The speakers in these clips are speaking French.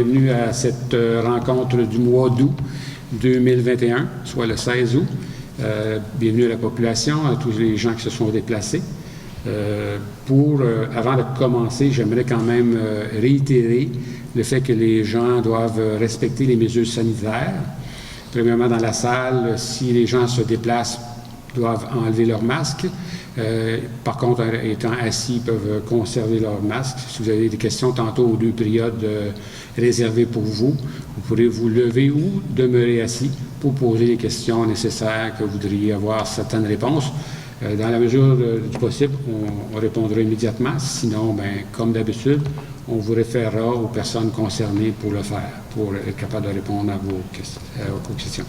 bienvenue à cette rencontre du mois d'août 2021, soit le 16 août. Bienvenue à la population, à tous les gens qui se sont déplacés. Avant de commencer, j'aimerais quand même réitérer le fait que les gens doivent respecter les mesures sanitaires. Premièrement, dans la salle, si les gens se déplacent, doivent enlever leur masque. Par contre, étant assis, ils peuvent conserver leur masque. Si vous avez des questions tantôt aux 2 périodes réservées pour vous, vous pourrez vous lever ou demeurer assis pour poser les questions nécessaires que vous voudriez avoir certaines réponses. Dans la mesure du possible, on répondra immédiatement. Sinon, comme d'habitude, on vous référera aux personnes concernées pour le faire, pour être capable de répondre à vos questions.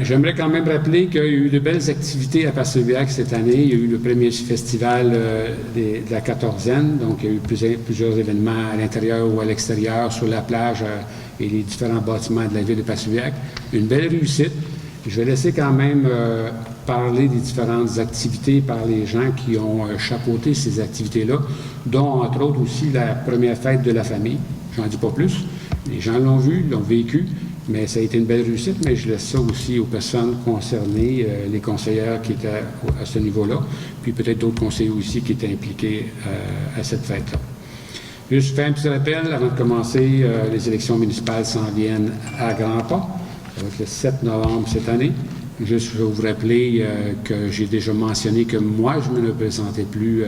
J'aimerais quand même rappeler qu'il y a eu de belles activités à Passepébiac cette année. Il y a eu le premier festival de la quatorzaine, donc il y a eu plusieurs événements à l'intérieur ou à l'extérieur, sur la plage et les différents bâtiments de la ville de Passepébiac. Une belle réussite. Je vais laisser quand même parler des différentes activités par les gens qui ont chapeauté ces activités-là, dont entre autres aussi la première fête de la famille. J'en dis pas plus. Les gens l'ont vu, l'ont vécu. Mais ça a été une belle réussite, mais je laisse ça aussi aux personnes concernées, les conseillères qui étaient à ce niveau-là, puis peut-être d'autres conseillers aussi qui étaient impliqués à cette fête-là. Juste faire un petit rappel, avant de commencer, les élections municipales s'en viennent à grands pas, avec le 7 novembre cette année. Juste, je vais vous rappeler que j'ai déjà mentionné que moi, je ne me présentais plus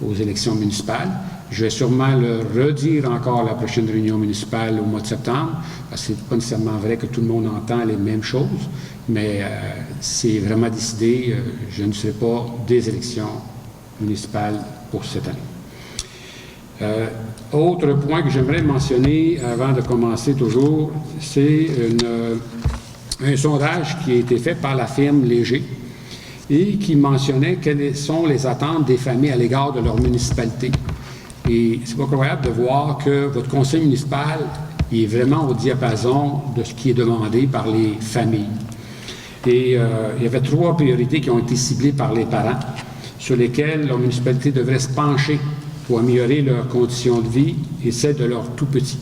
aux élections municipales. Je vais sûrement le redire encore à la prochaine réunion municipale au mois de septembre, parce que ce n'est pas nécessairement vrai que tout le monde entend les mêmes choses, mais c'est vraiment décidé, je ne serai pas des élections municipales pour cette année. Autre point que j'aimerais mentionner avant de commencer toujours, c'est un sondage qui a été fait par la firme Léger et qui mentionnait quelles sont les attentes des familles à l'égard de leur municipalité. Et c'est pas croyable de voir que votre conseil municipal est vraiment au diapason de ce qui est demandé par les familles. Et il y avait 3 priorités qui ont été ciblées par les parents, sur lesquelles leur municipalité devrait se pencher pour améliorer leurs conditions de vie et celles de leurs tout-petits.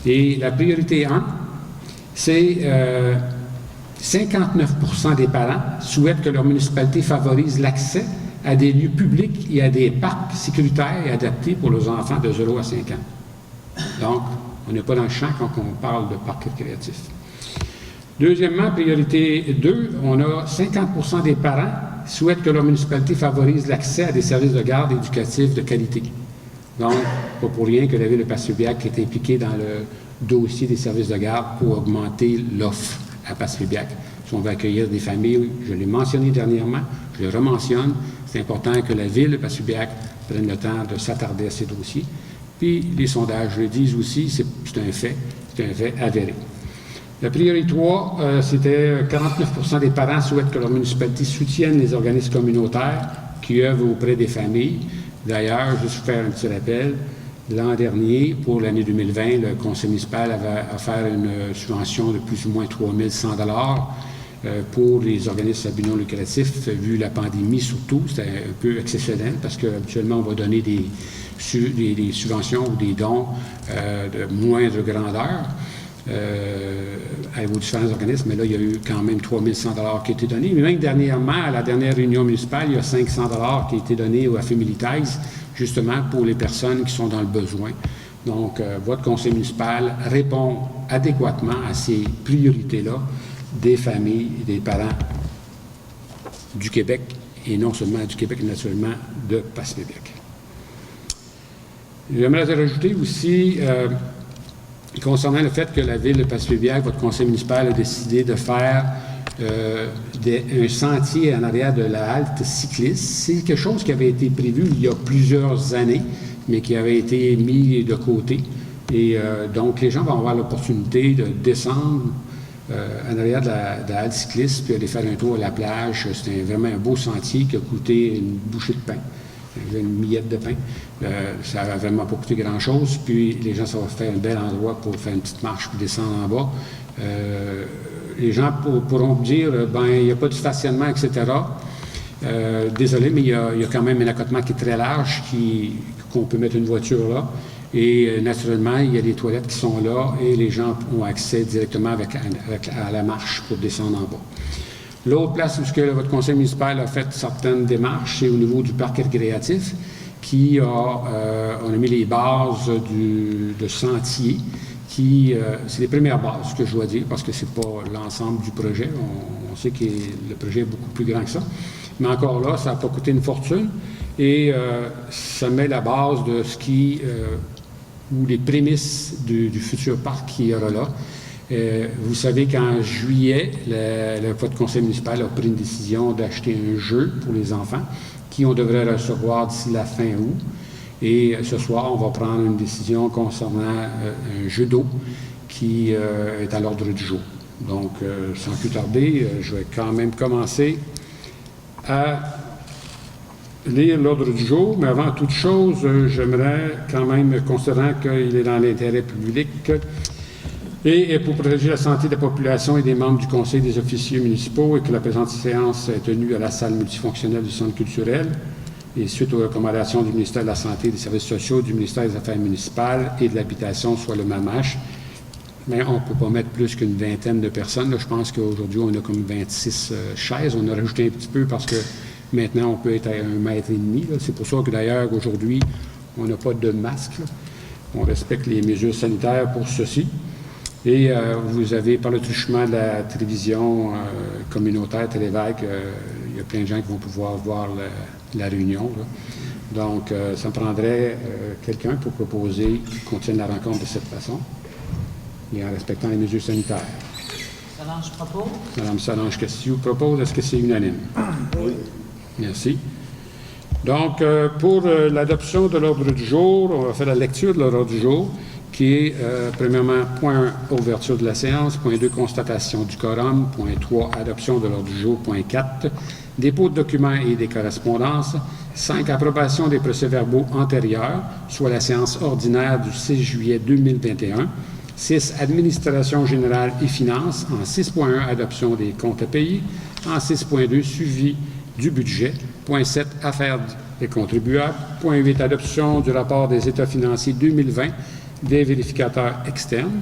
Et la priorité 1, c'est 59% des parents souhaitent que leur municipalité favorise l'accès à des lieux publics et à des parcs sécuritaires et adaptés pour les enfants de 0 à 5 ans. Donc, on n'est pas dans le champ quand on parle de parcs récréatifs. Deuxièmement, priorité 2, on a 50% des parents qui souhaitent que leur municipalité favorise l'accès à des services de garde éducatifs de qualité. Donc, pas pour rien que la ville de Passepébiac est impliquée dans le dossier des services de garde pour augmenter l'offre à Passepébiac. Si on veut accueillir des familles, je l'ai mentionné dernièrement, je le rementionne, c'est important que la ville de Passepébiac prenne le temps de s'attarder à ces dossiers. Puis les sondages le disent aussi, c'est un fait avéré. La priorité 3, c'était 49% des parents souhaitent que leur municipalité soutienne les organismes communautaires qui œuvrent auprès des familles. D'ailleurs, juste faire un petit rappel, l'an dernier, pour l'année 2020, le conseil municipal avait offert une subvention de plus ou moins 3 100 $ pour les organismes à but non lucratif, vu la pandémie surtout. C'était un peu exceptionnel parce qu'habituellement, on va donner des subventions ou des dons de moindre grandeur à vos différents organismes. Mais là, il y a eu quand même 3 100 $ qui ont été donnés. Mais même dernièrement, à la dernière réunion municipale, il y a 500 $ qui ont été donnés à Family Ties, justement pour les personnes qui sont dans le besoin. Donc, votre conseil municipal répond adéquatement à ces priorités-là des familles et des parents du Québec, et non seulement du Québec, mais naturellement de Passepébiac. J'aimerais rajouter aussi, concernant le fait que la ville de Passepébiac, votre conseil municipal a décidé de faire un sentier en arrière de la halte cycliste. C'est quelque chose qui avait été prévu il y a plusieurs années, mais qui avait été mis de côté. Et donc, les gens vont avoir l'opportunité de descendre en arrière de la halte cycliste, puis aller faire un tour à la plage. C'était vraiment un beau sentier qui a coûté une bouchée de pain, une miette de pain. Ça n'a vraiment pas coûté grand-chose. Puis les gens, ça va faire un bel endroit pour faire une petite marche pour descendre en bas. Les gens pourront dire, il n'y a pas de stationnement, etc. Désolé, mais il y a quand même un accotement qui est très large, qu'on peut mettre une voiture là. Et naturellement, il y a des toilettes qui sont là et les gens ont accès directement à la marche pour descendre en bas. L'autre place où votre conseil municipal a fait certaines démarches, c'est au niveau du parc récréatif, on a mis les bases de sentiers, c'est les premières bases que je dois dire, parce que c'est pas l'ensemble du projet. On sait que le projet est beaucoup plus grand que ça. Mais encore là, ça n'a pas coûté une fortune et ça met la base de ou les prémices du futur parc qu'il y aura là. Vous savez qu'en juillet, votre conseil municipal a pris une décision d'acheter un jeu pour les enfants on devrait recevoir d'ici la fin août. Et ce soir, on va prendre une décision concernant un jeu d'eau qui est à l'ordre du jour. Donc, sans plus tarder, je vais quand même commencer à lire l'ordre du jour, mais avant toute chose, j'aimerais quand même, considérant qu'il est dans l'intérêt public, et pour protéger la santé de la population et des membres du Conseil des officiers municipaux et que la présente séance est tenue à la salle multifonctionnelle du Centre culturel et suite aux recommandations du ministère de la Santé et des Services sociaux, du ministère des Affaires municipales et de l'Habitation, soit le MAMACH, mais on ne peut pas mettre plus qu'une vingtaine de personnes. Là, je pense qu'aujourd'hui, on a comme 26 chaises. On a rajouté un petit peu parce que maintenant, on peut être à 1,5 mètre. C'est pour ça que d'ailleurs, aujourd'hui, on n'a pas de masque. Là. On respecte les mesures sanitaires pour ceci. Et vous avez, par le truchement de la télévision communautaire, Télévac, il y a plein de gens qui vont pouvoir voir la réunion. Là. Donc, ça me prendrait quelqu'un pour proposer qu'on tienne la rencontre de cette façon et en respectant les mesures sanitaires. Solange propose. Madame Solange Castillo propose. Est-ce que c'est unanime? Oui. Merci. Donc, pour l'adoption de l'ordre du jour, on va faire la lecture de l'ordre du jour, qui est, premièrement, point 1, ouverture de la séance, point 2, constatation du quorum, point 3, adoption de l'ordre du jour, point 4, dépôt de documents et des correspondances, 5, approbation des procès-verbaux antérieurs, soit la séance ordinaire du 6 juillet 2021, 6, administration générale et finances, en 6.1, adoption des comptes à payer, en 6.2, suivi du budget, point 7, affaires des contribuables, point 8, adoption du rapport des états financiers 2020, des vérificateurs externes.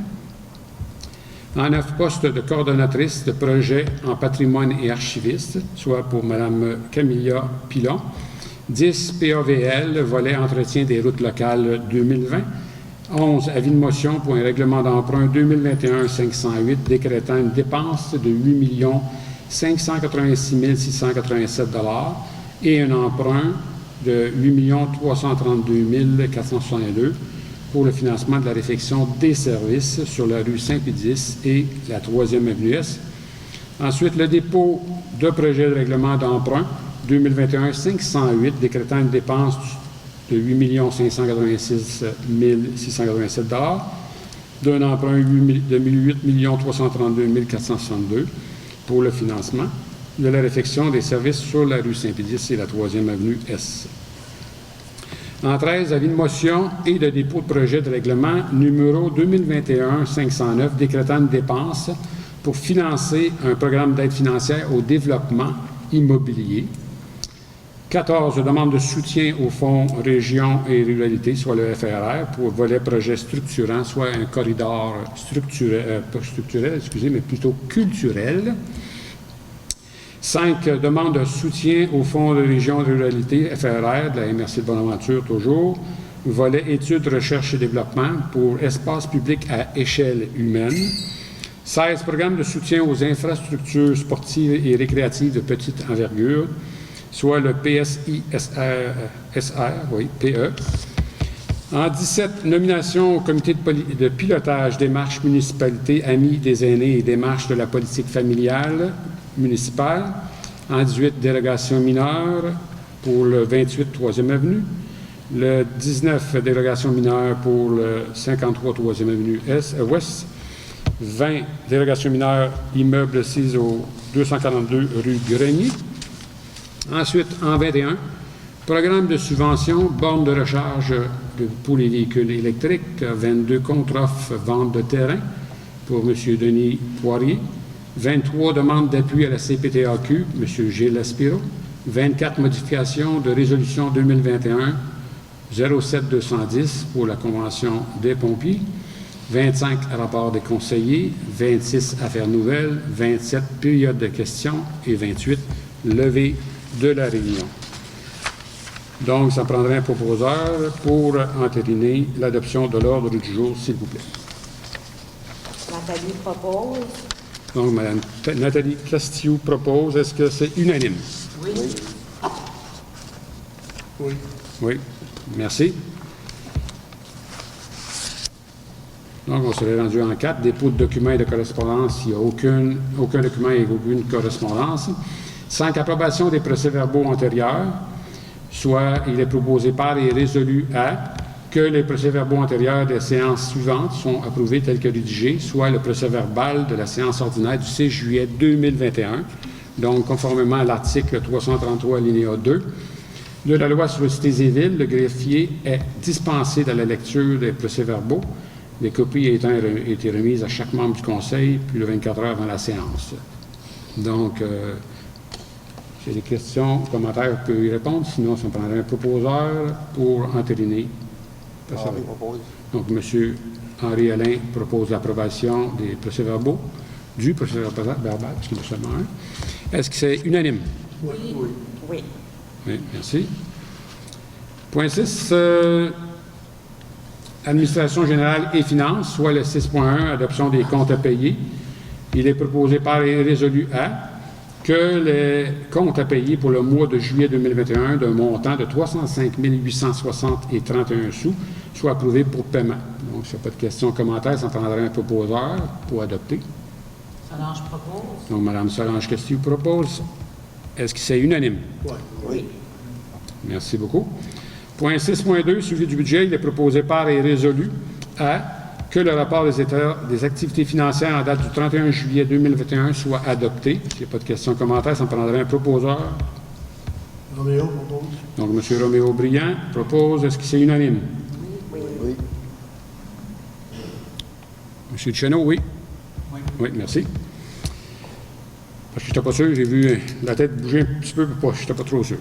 En 9, poste de coordonnatrice de projet en patrimoine et archiviste, soit pour Mme Camilla Pilon. 10, PAVL, volet entretien des routes locales 2020. 11, avis de motion pour un règlement d'emprunt 2021-508 décrétant une dépense de 8 586 687 $ et un emprunt de 8 332 462 pour le financement de la réfection des services sur la rue Saint-Pédis et la 3e avenue Est. Ensuite, le dépôt de projet de règlement d'emprunt 2021-508 décrétant une dépense de 8 586 687 $, d'un emprunt de 8 332 462 pour le financement de la réfection des services sur la rue Saint-Pédis et la 3e avenue Est. En 13, avis de motion et de dépôt de projet de règlement numéro 2021-509 décrétant une dépense pour financer un programme d'aide financière au développement immobilier. 14, demande de soutien au Fonds Région et Ruralité, soit le FRR, pour volet projet structurant, soit un corridor pas structurel, mais plutôt culturel. 5, demande de soutien au Fonds de Région et Ruralité, FRR, de la MRC de Bonaventure toujours, volet études, recherche et développement pour espace public à échelle humaine. 16, programme de soutien aux infrastructures sportives et récréatives de petite envergure, soit le PSISR, PE. En 17, nomination au comité de pilotage démarche municipalité, amis des aînés et démarche de la politique familiale municipale. En 18, dérogation mineure pour le 28 3e avenue. Le 19, dérogation mineure pour le 53 3e avenue Ouest. 20, dérogation mineure immeuble 6 au 242 rue Grenier. Ensuite, en 21, programme de subvention, borne de recharge pour les véhicules électriques, 22, contre-offre, vente de terrain pour M. Denis Poirier, 23, demande d'appui à la CPTAQ, M. Gilles Aspiro, 24, modification de résolution 2021 07210 pour la Convention des pompiers, 25 rapports des conseillers, 26 affaires nouvelles, 27 périodes de questions et 28 levées de la réunion. Donc, ça prendrait un proposeur pour entériner l'adoption de l'ordre du jour, s'il vous plaît. Nathalie propose. Donc, Mme Nathalie Castillo propose. Est-ce que c'est unanime? Oui. Oui. Oui. Merci. Donc, on serait rendu en 4. Dépôt de documents et de correspondance. Il n'y a aucun document et aucune correspondance. 5. Approbation des procès-verbaux antérieurs. Soit, il est proposé par et résolu à que les procès-verbaux antérieurs des séances suivantes sont approuvés tels que rédigés, soit le procès-verbal de la séance ordinaire du 6 juillet 2021, donc conformément à l'article 333 alinéa 2 de la loi sur les cités et villes, le greffier est dispensé de la lecture des procès-verbaux, les copies ayant été remises à chaque membre du conseil, puis le 24 heures avant la séance. Donc, j'ai des questions, commentaires, vous pouvez y répondre, sinon ça me prendrait un proposeur pour entériner. Henri propose. Donc, M. Henri Alain propose l'approbation des procès-verbaux, du procès-verbal, parce qu'il y en a seulement un. Est-ce que c'est unanime? Oui. Oui. Oui, merci. Point 6, Administration générale et finances, soit le 6.1, adoption des comptes à payer. Il est proposé par et résolu à que les comptes à payer pour le mois de juillet 2021 d'un montant de 305 860 et 31 sous soient approuvés pour paiement. Donc, s'il n'y a pas de questions, commentaires, ça prendrait un proposeur pour adopter. Solange propose. Donc, Mme Solange Castillo propose. Est-ce que c'est unanime? Oui. Merci beaucoup. Point 6.2, suivi du budget, il est proposé par et résolu à que le rapport des activités financières en date du 31 juillet 2021 soit adopté. S'il n'y a pas de questions, commentaires, ça me prendrait un proposeur. Roméo propose. Donc, M. Roméo Briand propose. Est-ce que c'est unanime? Oui. M. Duchesneau, oui? Oui. Oui, merci. Parce que je n'étais pas sûr, j'ai vu la tête bouger un petit peu, je n'étais pas trop sûr.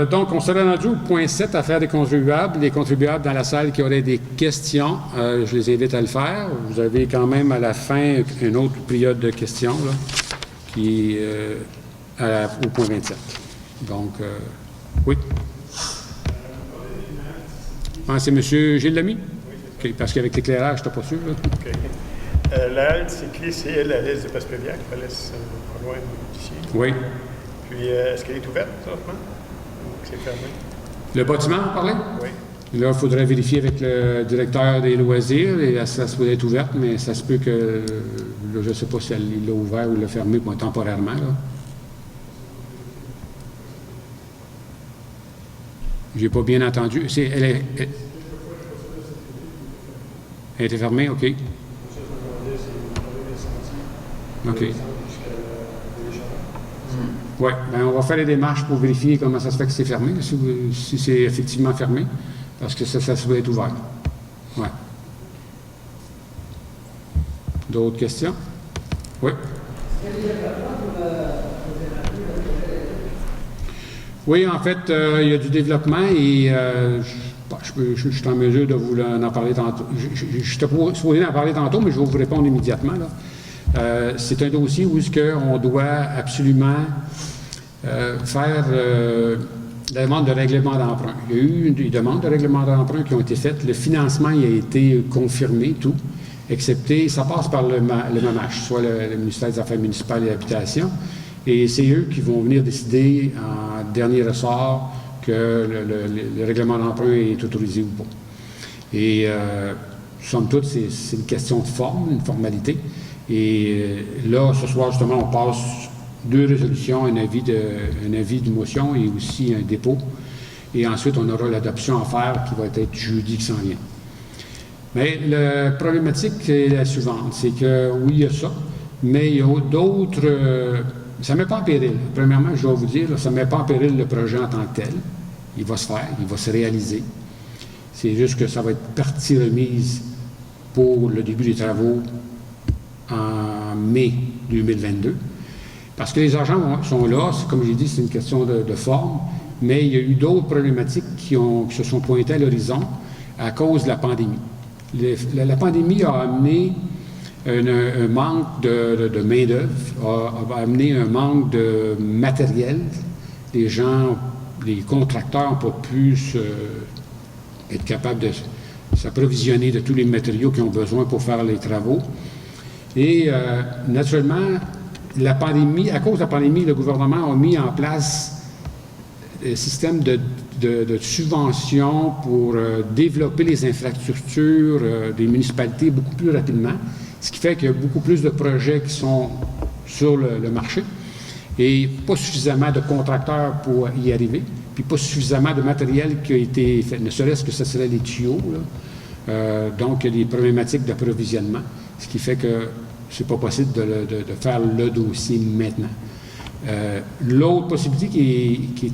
Donc, on serait rendu au point 7, affaires des contribuables. Les contribuables dans la salle qui auraient des questions, je les invite à le faire. Vous avez quand même à la fin une autre période de questions là, qui au point 27. Donc, oui. Ah, c'est M. Gilles Lamy? Oui. OK, parce qu'avec l'éclairage, je n'étais pas sûr. Là. OK. La halte, c'est qui? C'est la laisse de Passepédiac, la laisse pas loin d'ici. Oui. Puis, est-ce qu'elle est ouverte, présentement? Ou que c'est fermé? Le bâtiment, vous parlez? Oui. Là, il faudrait vérifier avec le directeur des loisirs, et ça se peut être ouverte, mais ça se peut que, là, je ne sais pas si il l'a ouvert ou l'a fermé temporairement. Là. J'ai pas bien entendu. Elle était fermée, OK. OK. Oui, bien, on va faire les démarches pour vérifier comment ça se fait que c'est fermé, si c'est effectivement fermé, parce que ça se doit être ouvert. Oui. D'autres questions? Oui. Oui, en fait, il y a du développement et je suis en mesure de vous en parler tantôt. Je suis supposé en parler tantôt, mais je vais vous répondre immédiatement. Là. C'est un dossier où on doit absolument faire la demande de règlement d'emprunt. Il y a eu des demandes de règlement d'emprunt qui ont été faites. Le financement il a été confirmé, tout, excepté, ça passe par le MAMACH, soit le ministère des Affaires municipales et de l'Habitation. Et c'est eux qui vont venir décider en dernier ressort que le règlement d'emprunt est autorisé ou pas. Et somme toute, c'est une question de forme, une formalité. Et là, ce soir, justement, on passe 2 résolutions, un avis de motion et aussi un dépôt. Et ensuite, on aura l'adoption à faire qui va être jeudi qui s'en vient. Mais la problématique est la suivante, c'est que oui, il y a ça, mais il y a d'autres... ça ne met pas en péril. Premièrement, je dois vous dire, ça ne met pas en péril le projet en tant que tel. Il va se faire, il va se réaliser. C'est juste que ça va être partie remise pour le début des travaux en mai 2022. Parce que les argents sont là, comme j'ai dit, c'est une question de forme, mais il y a eu d'autres problématiques qui se sont pointés à l'horizon à cause de la pandémie. La pandémie a amené un manque de main-d'œuvre, a amené un manque de matériel. Les contracteurs n'ont pas pu être capables de s'approvisionner de tous les matériaux qu'ils ont besoin pour faire les travaux. Et naturellement, à cause de la pandémie, le gouvernement a mis en place un système de subventions pour développer les infrastructures des municipalités beaucoup plus rapidement, ce qui fait qu'il y a beaucoup plus de projets qui sont sur le marché et pas suffisamment de contracteurs pour y arriver, puis pas suffisamment de matériel qui a été fait, ne serait-ce que ce serait les tuyaux, là. Donc, il y a des problématiques d'approvisionnement, ce qui fait que c'est pas possible de faire le dossier maintenant. L'autre possibilité qui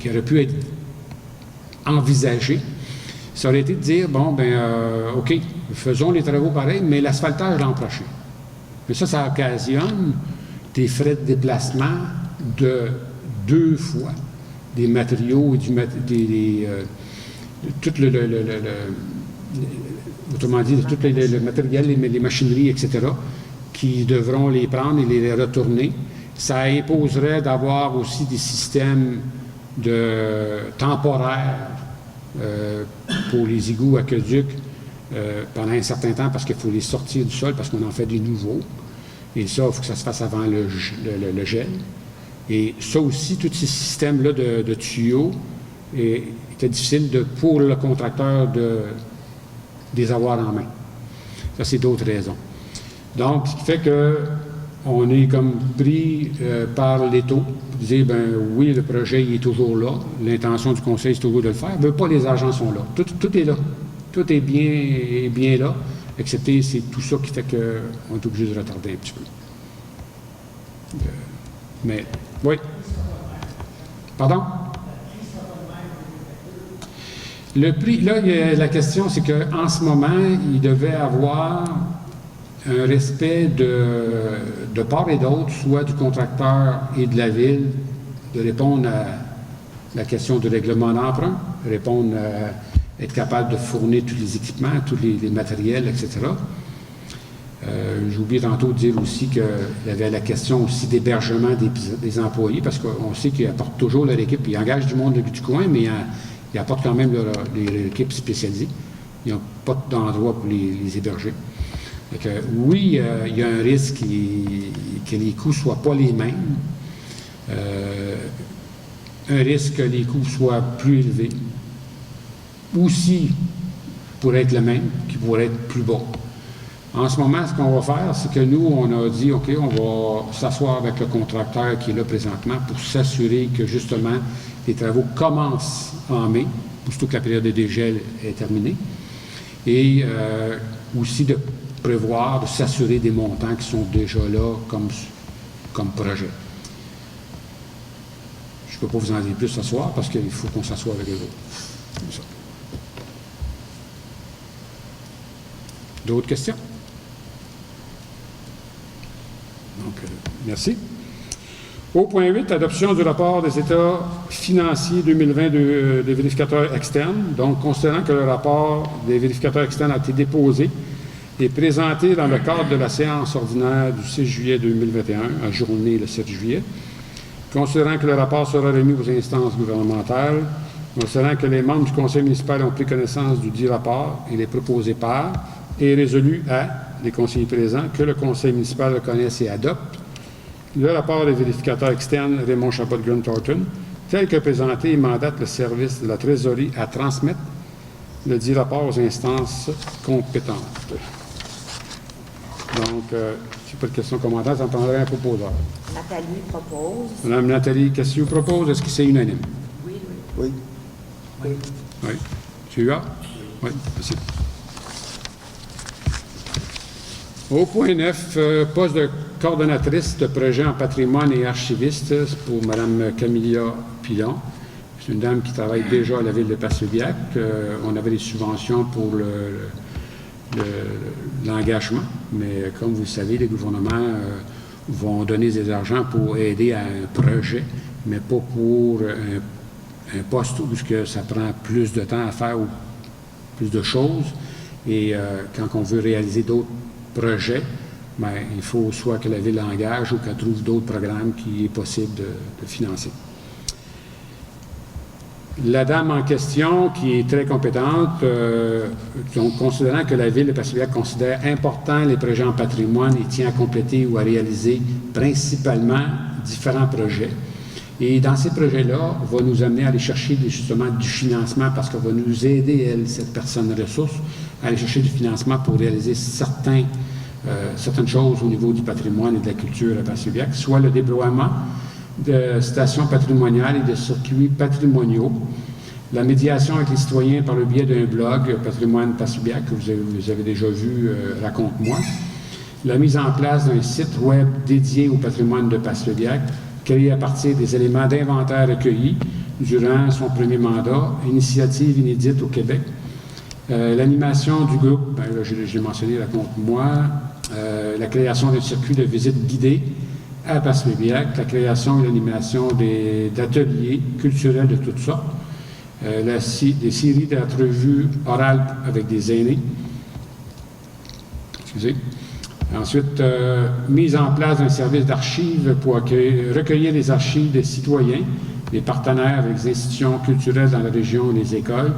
aurait pu être envisagée, ça aurait été de dire, OK, faisons les travaux pareils, mais l'asphaltage l'an prochain. Mais ça occasionne des frais de déplacement de 2 fois des matériaux et autrement dit, tout le matériel, les machineries, etc., qui devront les prendre et les retourner. Ça imposerait d'avoir aussi des systèmes temporaires pour les égouts aqueducs pendant un certain temps parce qu'il faut les sortir du sol parce qu'on en fait des nouveaux. Et ça, il faut que ça se fasse avant le gel. Et ça aussi, tous ces systèmes-là de tuyaux, était difficile pour le contracteur de les avoir en main. Ça, c'est d'autres raisons. Donc, ce qui fait qu'on est comme pris par l'étau pour dire, oui, le projet il est toujours là, l'intention du conseil, c'est toujours de le faire, mais pas les agents sont là. Tout est là. Tout est bien là, excepté c'est tout ça qui fait qu'on est obligé de retarder un petit peu. Mais, oui. Pardon? Le prix, là, la question, c'est qu'en ce moment, il devait avoir un respect de part et d'autre, soit du contracteur et de la ville, de répondre à la question du règlement d'emprunt, répondre à être capable de fournir tous les équipements, tous les matériels, etc. J'ai oublié tantôt de dire aussi qu'il y avait la question aussi d'hébergement des employés, parce qu'on sait qu'ils apportent toujours leur équipe, ils engagent du monde du coin, mais ils apportent quand même leur équipe spécialisée. Ils n'ont pas d'endroit pour les héberger. Donc, oui, il y a un risque que les coûts ne soient pas les mêmes. Un risque que les coûts soient plus élevés. Aussi, pourrait être le même, qui pourrait être plus bas. En ce moment, ce qu'on va faire, c'est que nous, on a dit, OK, on va s'asseoir avec le contracteur qui est là présentement pour s'assurer que, justement, les travaux commencent en mai, surtout que la période de dégel est terminée, et aussi de prévoir, de s'assurer des montants qui sont déjà là comme projet. Je ne peux pas vous en dire plus ce soir parce qu'il faut qu'on s'assoie avec eux autres. Comme ça. D'autres questions? Donc, merci. Au point 8, adoption du rapport des états financiers 2020 des vérificateurs externes. Donc, considérant que le rapport des vérificateurs externes a été déposé et présenté dans le cadre de la séance ordinaire du 6 juillet 2021, ajournée le 7 juillet, considérant que le rapport sera remis aux instances gouvernementales, considérant que les membres du conseil municipal ont pris connaissance du dit rapport, il est proposé par et résolu à les conseillers présents que le conseil municipal reconnaisse et adopte le rapport des vérificateurs externes Raymond Chabot Grant Thornton, tel que présenté, et mandate le service de la trésorerie à transmettre le dit rapport aux instances compétentes. Donc, si pas de questions commentaires, ça me prendrait un proposeur. Nathalie propose. Madame Nathalie, qu'est-ce qu'il vous propose? Est-ce que c'est unanime? Oui. Oui. Oui. Monsieur Huard? Oui, merci. Au point 9, poste de coordonnatrice de projet en patrimoine et archiviste pour Mme Camilla Pilon. C'est une dame qui travaille déjà à la ville de Passevillacq. On avait des subventions pour l'engagement, mais comme vous le savez, les gouvernements vont donner des argents pour aider à un projet, mais pas pour un poste où ça prend plus de temps à faire ou plus de choses. Et quand on veut réaliser d'autres projets, bien, il faut soit que la Ville engage ou qu'elle trouve d'autres programmes qu'il est possible de financer. La dame en question, qui est très compétente, donc, considérant que la Ville de Passepébiac considère important les projets en patrimoine et tient à compléter ou à réaliser principalement différents projets. Et dans ces projets-là, va nous amener à aller chercher justement du financement parce qu'elle va nous aider, elle, cette personne ressource, à aller chercher du financement pour réaliser certaines choses au niveau du patrimoine et de la culture à Passepébiac, soit le déploiement de stations patrimoniales et de circuits patrimoniaux, la médiation avec les citoyens par le biais d'un blog, Patrimoine Passepébiac, que vous avez déjà vu, Raconte-moi, la mise en place d'un site web dédié au patrimoine de Passepébiac, créé à partir des éléments d'inventaire recueillis durant son premier mandat, initiative inédite au Québec, l'animation du groupe, ben là, j'ai mentionné Raconte-moi, la création d'un circuit de visite guidée à Passepébiac, la création et l'animation d'ateliers culturels de toutes sortes, des séries d'entrevues orales avec des aînés. Excusez. Ensuite, mise en place d'un service d'archives pour recueillir les archives des citoyens, des partenaires avec les institutions culturelles dans la région et les écoles.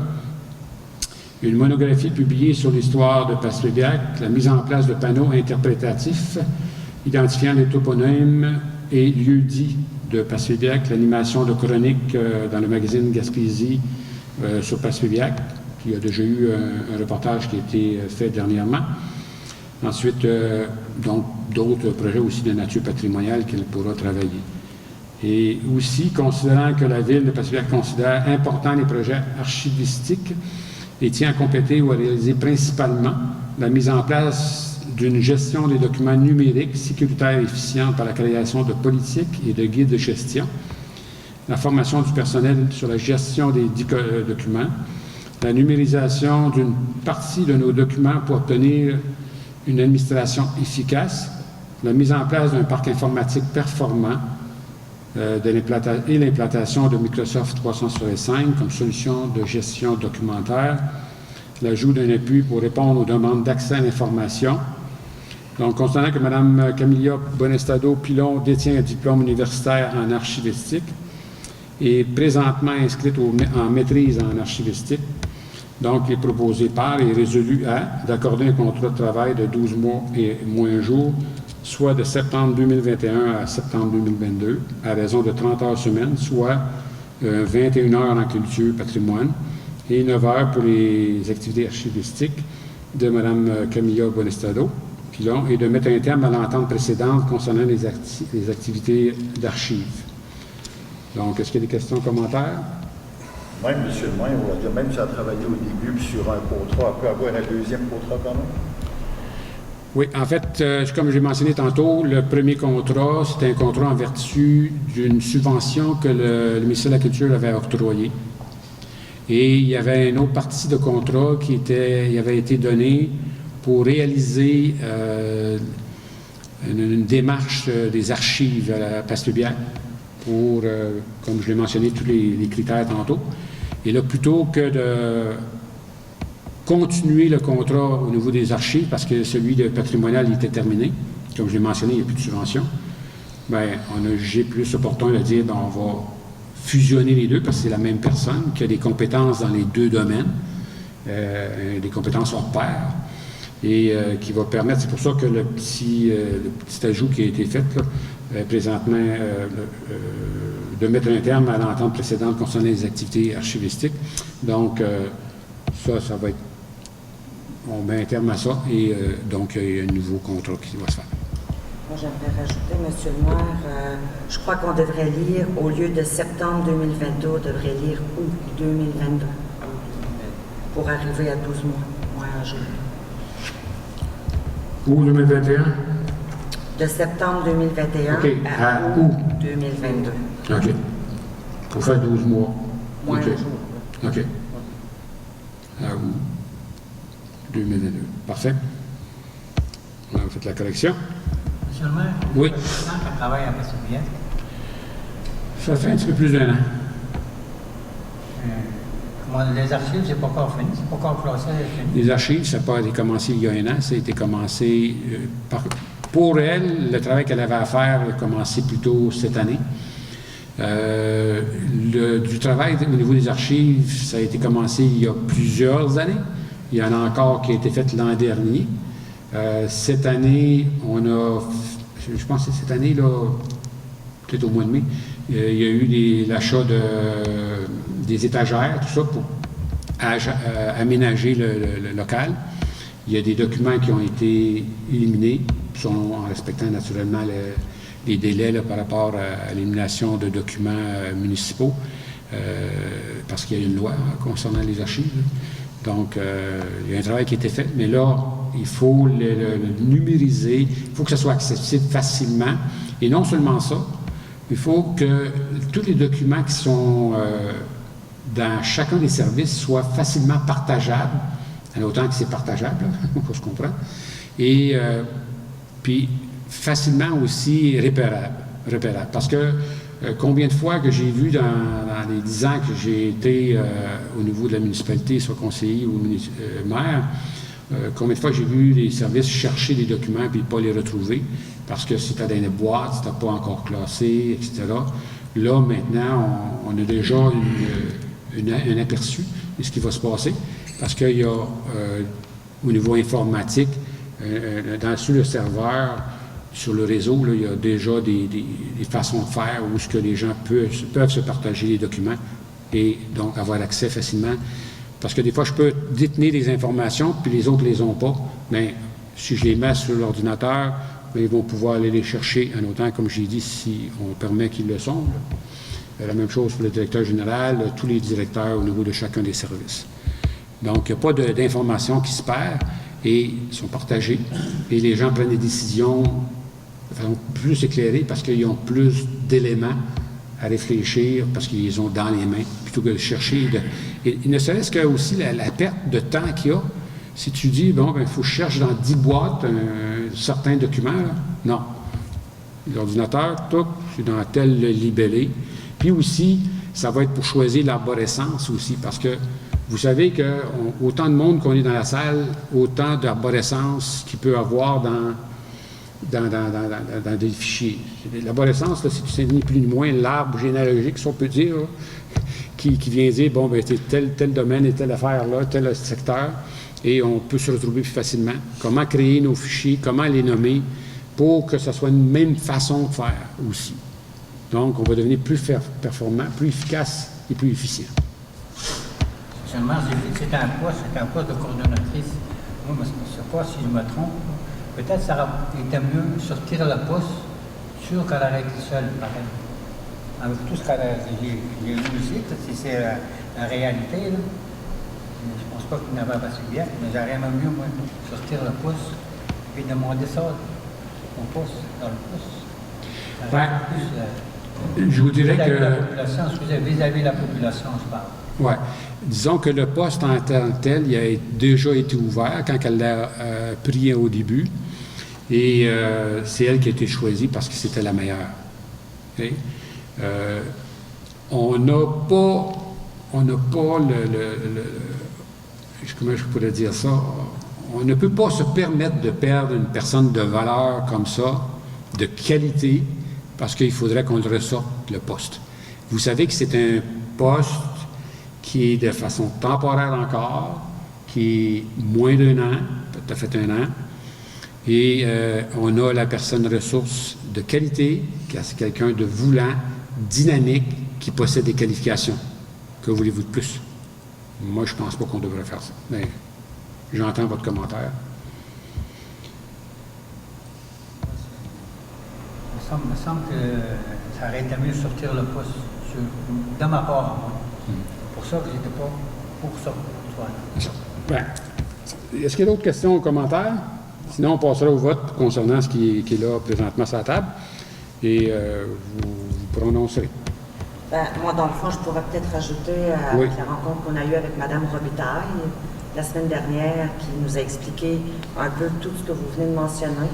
Une monographie publiée sur l'histoire de Passepébiac, la mise en place de panneaux interprétatifs identifiant les toponymes et lieux-dits de Passepébiac, l'animation de chroniques dans le magazine Gaspésie sur Passepébiac, il y a déjà eu un reportage qui a été fait dernièrement. Ensuite, donc, d'autres projets aussi de nature patrimoniale qu'elle pourra travailler. Et aussi, considérant que la Ville de Passepébiac considère important les projets archivistiques et tient à compléter ou à réaliser principalement la mise en place d'une gestion des documents numériques sécuritaire et efficiente par la création de politiques et de guides de gestion, la formation du personnel sur la gestion des documents, la numérisation d'une partie de nos documents pour obtenir une administration efficace, la mise en place d'un parc informatique performant et l'implantation de Microsoft 365 comme solution de gestion documentaire, l'ajout d'un appui pour répondre aux demandes d'accès à l'information. Donc, considérant que Mme Camilla Bonestado-Pilon détient un diplôme universitaire en archivistique et présentement inscrite en maîtrise en archivistique, donc il est proposé par et résolu d'accorder un contrat de travail de 12 mois et moins jours, soit de septembre 2021 à septembre 2022, à raison de 30 heures semaine, soit 21 heures en culture patrimoine et 9 heures pour les activités archivistiques de Mme Camilla Bonestado-Pilon et de mettre un terme à l'entente précédente concernant les activités d'archives. Donc, est-ce qu'il y a des questions, commentaires? Même, monsieur le maire, on va dire, même si elle a travaillé au début puis sur un contrat, elle peut avoir un deuxième contrat quand même? Oui, en fait, comme j'ai mentionné tantôt, le premier contrat, c'était un contrat en vertu d'une subvention que le ministère de la Culture avait octroyée. Et il y avait une autre partie de contrat qui avait été donnée pour réaliser une démarche des archives à Passepébiac pour, comme je l'ai mentionné, tous les critères tantôt. Et là, plutôt que de continuer le contrat au niveau des archives, parce que celui de patrimonial était terminé, comme je l'ai mentionné, il n'y a plus de subvention, bien, on a jugé plus opportun de dire, bien, on va fusionner les deux, parce que c'est la même personne qui a des compétences dans les deux domaines, des compétences hors pair, et qui va permettre, c'est pour ça que le petit ajout qui a été fait, là, présentement, de mettre un terme à l'entente précédente concernant les activités archivistiques. Donc, ça va être... On met un terme à ça et donc il y a un nouveau contrat qui va se faire. Moi, j'aimerais rajouter, M. le maire, je crois qu'on devrait lire, au lieu de septembre 2022, on devrait lire août 2022 pour arriver à 12 mois à jour. Août 2021? De septembre 2021 okay. à août 2022. OK. Pour faire 12 mois. Moins okay. un jour. OK. À août 2022. Parfait. On a fait la correction. Monsieur le maire? Oui. Ça fait qu'elle travaille à Passepébiac? Ça fait un petit peu plus d'un an. Les archives, c'est pas encore fini, c'est pas encore classé, fini. Les archives, ça n'a pas été commencé il y a un an, ça a été commencé pour elle, le travail qu'elle avait à faire a commencé plutôt cette année. Du travail au niveau des archives, ça a été commencé il y a plusieurs années. Il y en a encore qui a été fait l'an dernier. Cette année, je pense que cette année, là, peut-être au mois de mai, il y a eu l'achat des étagères, tout ça, pour aménager le local. Il y a des documents qui ont été éliminés, en respectant naturellement les délais là, par rapport à l'élimination de documents municipaux, parce qu'il y a une loi concernant les archives. Donc, il y a un travail qui a été fait, mais là, il faut le numériser, il faut que ça soit accessible facilement. Et non seulement ça, il faut que tous les documents qui sont dans chacun des services soient facilement partageables, en autant que c'est partageable, on se comprend, et puis facilement aussi repérable. Parce que combien de fois que j'ai vu dans les 10 ans que j'ai été au niveau de la municipalité, soit conseiller ou maire, combien de fois j'ai vu les services chercher des documents puis pas les retrouver parce que c'était dans une boîte, c'était pas encore classé, etc. Là, maintenant, on a déjà un aperçu de ce qui va se passer parce qu'il y a, au niveau informatique, sur le serveur, sur le réseau, là, il y a déjà des façons de faire où ce que les gens peuvent se partager les documents et donc avoir accès facilement. Parce que des fois, je peux détenir des informations, puis les autres ne les ont pas. Mais si je les mets sur l'ordinateur, ils vont pouvoir aller les chercher en autant, comme j'ai dit, si on permet qu'ils le sont. La même chose pour le directeur général, tous les directeurs au niveau de chacun des services. Donc, il n'y a pas d'informations qui se perdent et sont partagées. Et les gens prennent des décisions de façon plus éclairée parce qu'ils ont plus d'éléments à réfléchir parce qu'ils les ont dans les mains plutôt que de chercher. Et ne serait-ce que aussi la perte de temps qu'il y a. Si tu dis, bon, il faut que je cherche dans 10 boîtes certains documents, là. Non. L'ordinateur, tout, c'est dans tel libellé. Puis aussi, ça va être pour choisir l'arborescence aussi, parce que vous savez que autant de monde qu'on est dans la salle, autant d'arborescence qu'il peut avoir dans des fichiers. L'arborescence, c'est ni plus ni moins l'arbre généalogique, si on peut dire, là, qui vient dire, bon, c'est tel domaine et telle affaire là, tel secteur, et on peut se retrouver plus facilement. Comment créer nos fichiers, comment les nommer, pour que ce soit une même façon de faire aussi. Donc, on va devenir plus performant, plus efficace et plus efficient. Seulement, c'est un poste de coordonnatrice. Moi, je ne sais pas si je me trompe. Peut-être que ça aurait été mieux sortir le poste sûr qu'elle aurait été seule, pareil. Avec tout ce qu'elle a j'ai lu ici, si c'est la réalité, là. Je ne pense pas qu'il n'avait pas assez bien, mais j'aurais même mieux, moi, sortir le poste et demander ça au poste, dans le poste. Je vous dirais que... La population, excusez, vis-à-vis de la population, je parle. Oui. Disons que le poste en tant que tel, il a déjà été ouvert quand elle l'a pris au début. Et c'est elle qui a été choisie parce que c'était la meilleure. Okay? On n'a pas comment je pourrais dire ça? On ne peut pas se permettre de perdre une personne de valeur comme ça, de qualité, parce qu'il faudrait qu'on le ressorte, le poste. Vous savez que c'est un poste qui est de façon temporaire encore, qui est moins d'1 an, peut-être fait 1 an, et on a la personne ressource de qualité, qui est quelqu'un de voulant, dynamique, qui possède des qualifications. Que voulez-vous de plus? Moi, je ne pense pas qu'on devrait faire ça. Mais j'entends votre commentaire. Il me semble que ça aurait été mieux de sortir le poste de ma part, moi. C'est pour ça que j'étais pas pour ça. Est-ce qu'il y a d'autres questions ou commentaires? Sinon, on passera au vote concernant ce qui est là présentement sur la table. Et vous prononcerez. Moi, dans le fond, je pourrais peut-être rajouter à oui. la rencontre qu'on a eue avec Mme Robitaille la semaine dernière, qui nous a expliqué un peu tout ce que vous venez de mentionner,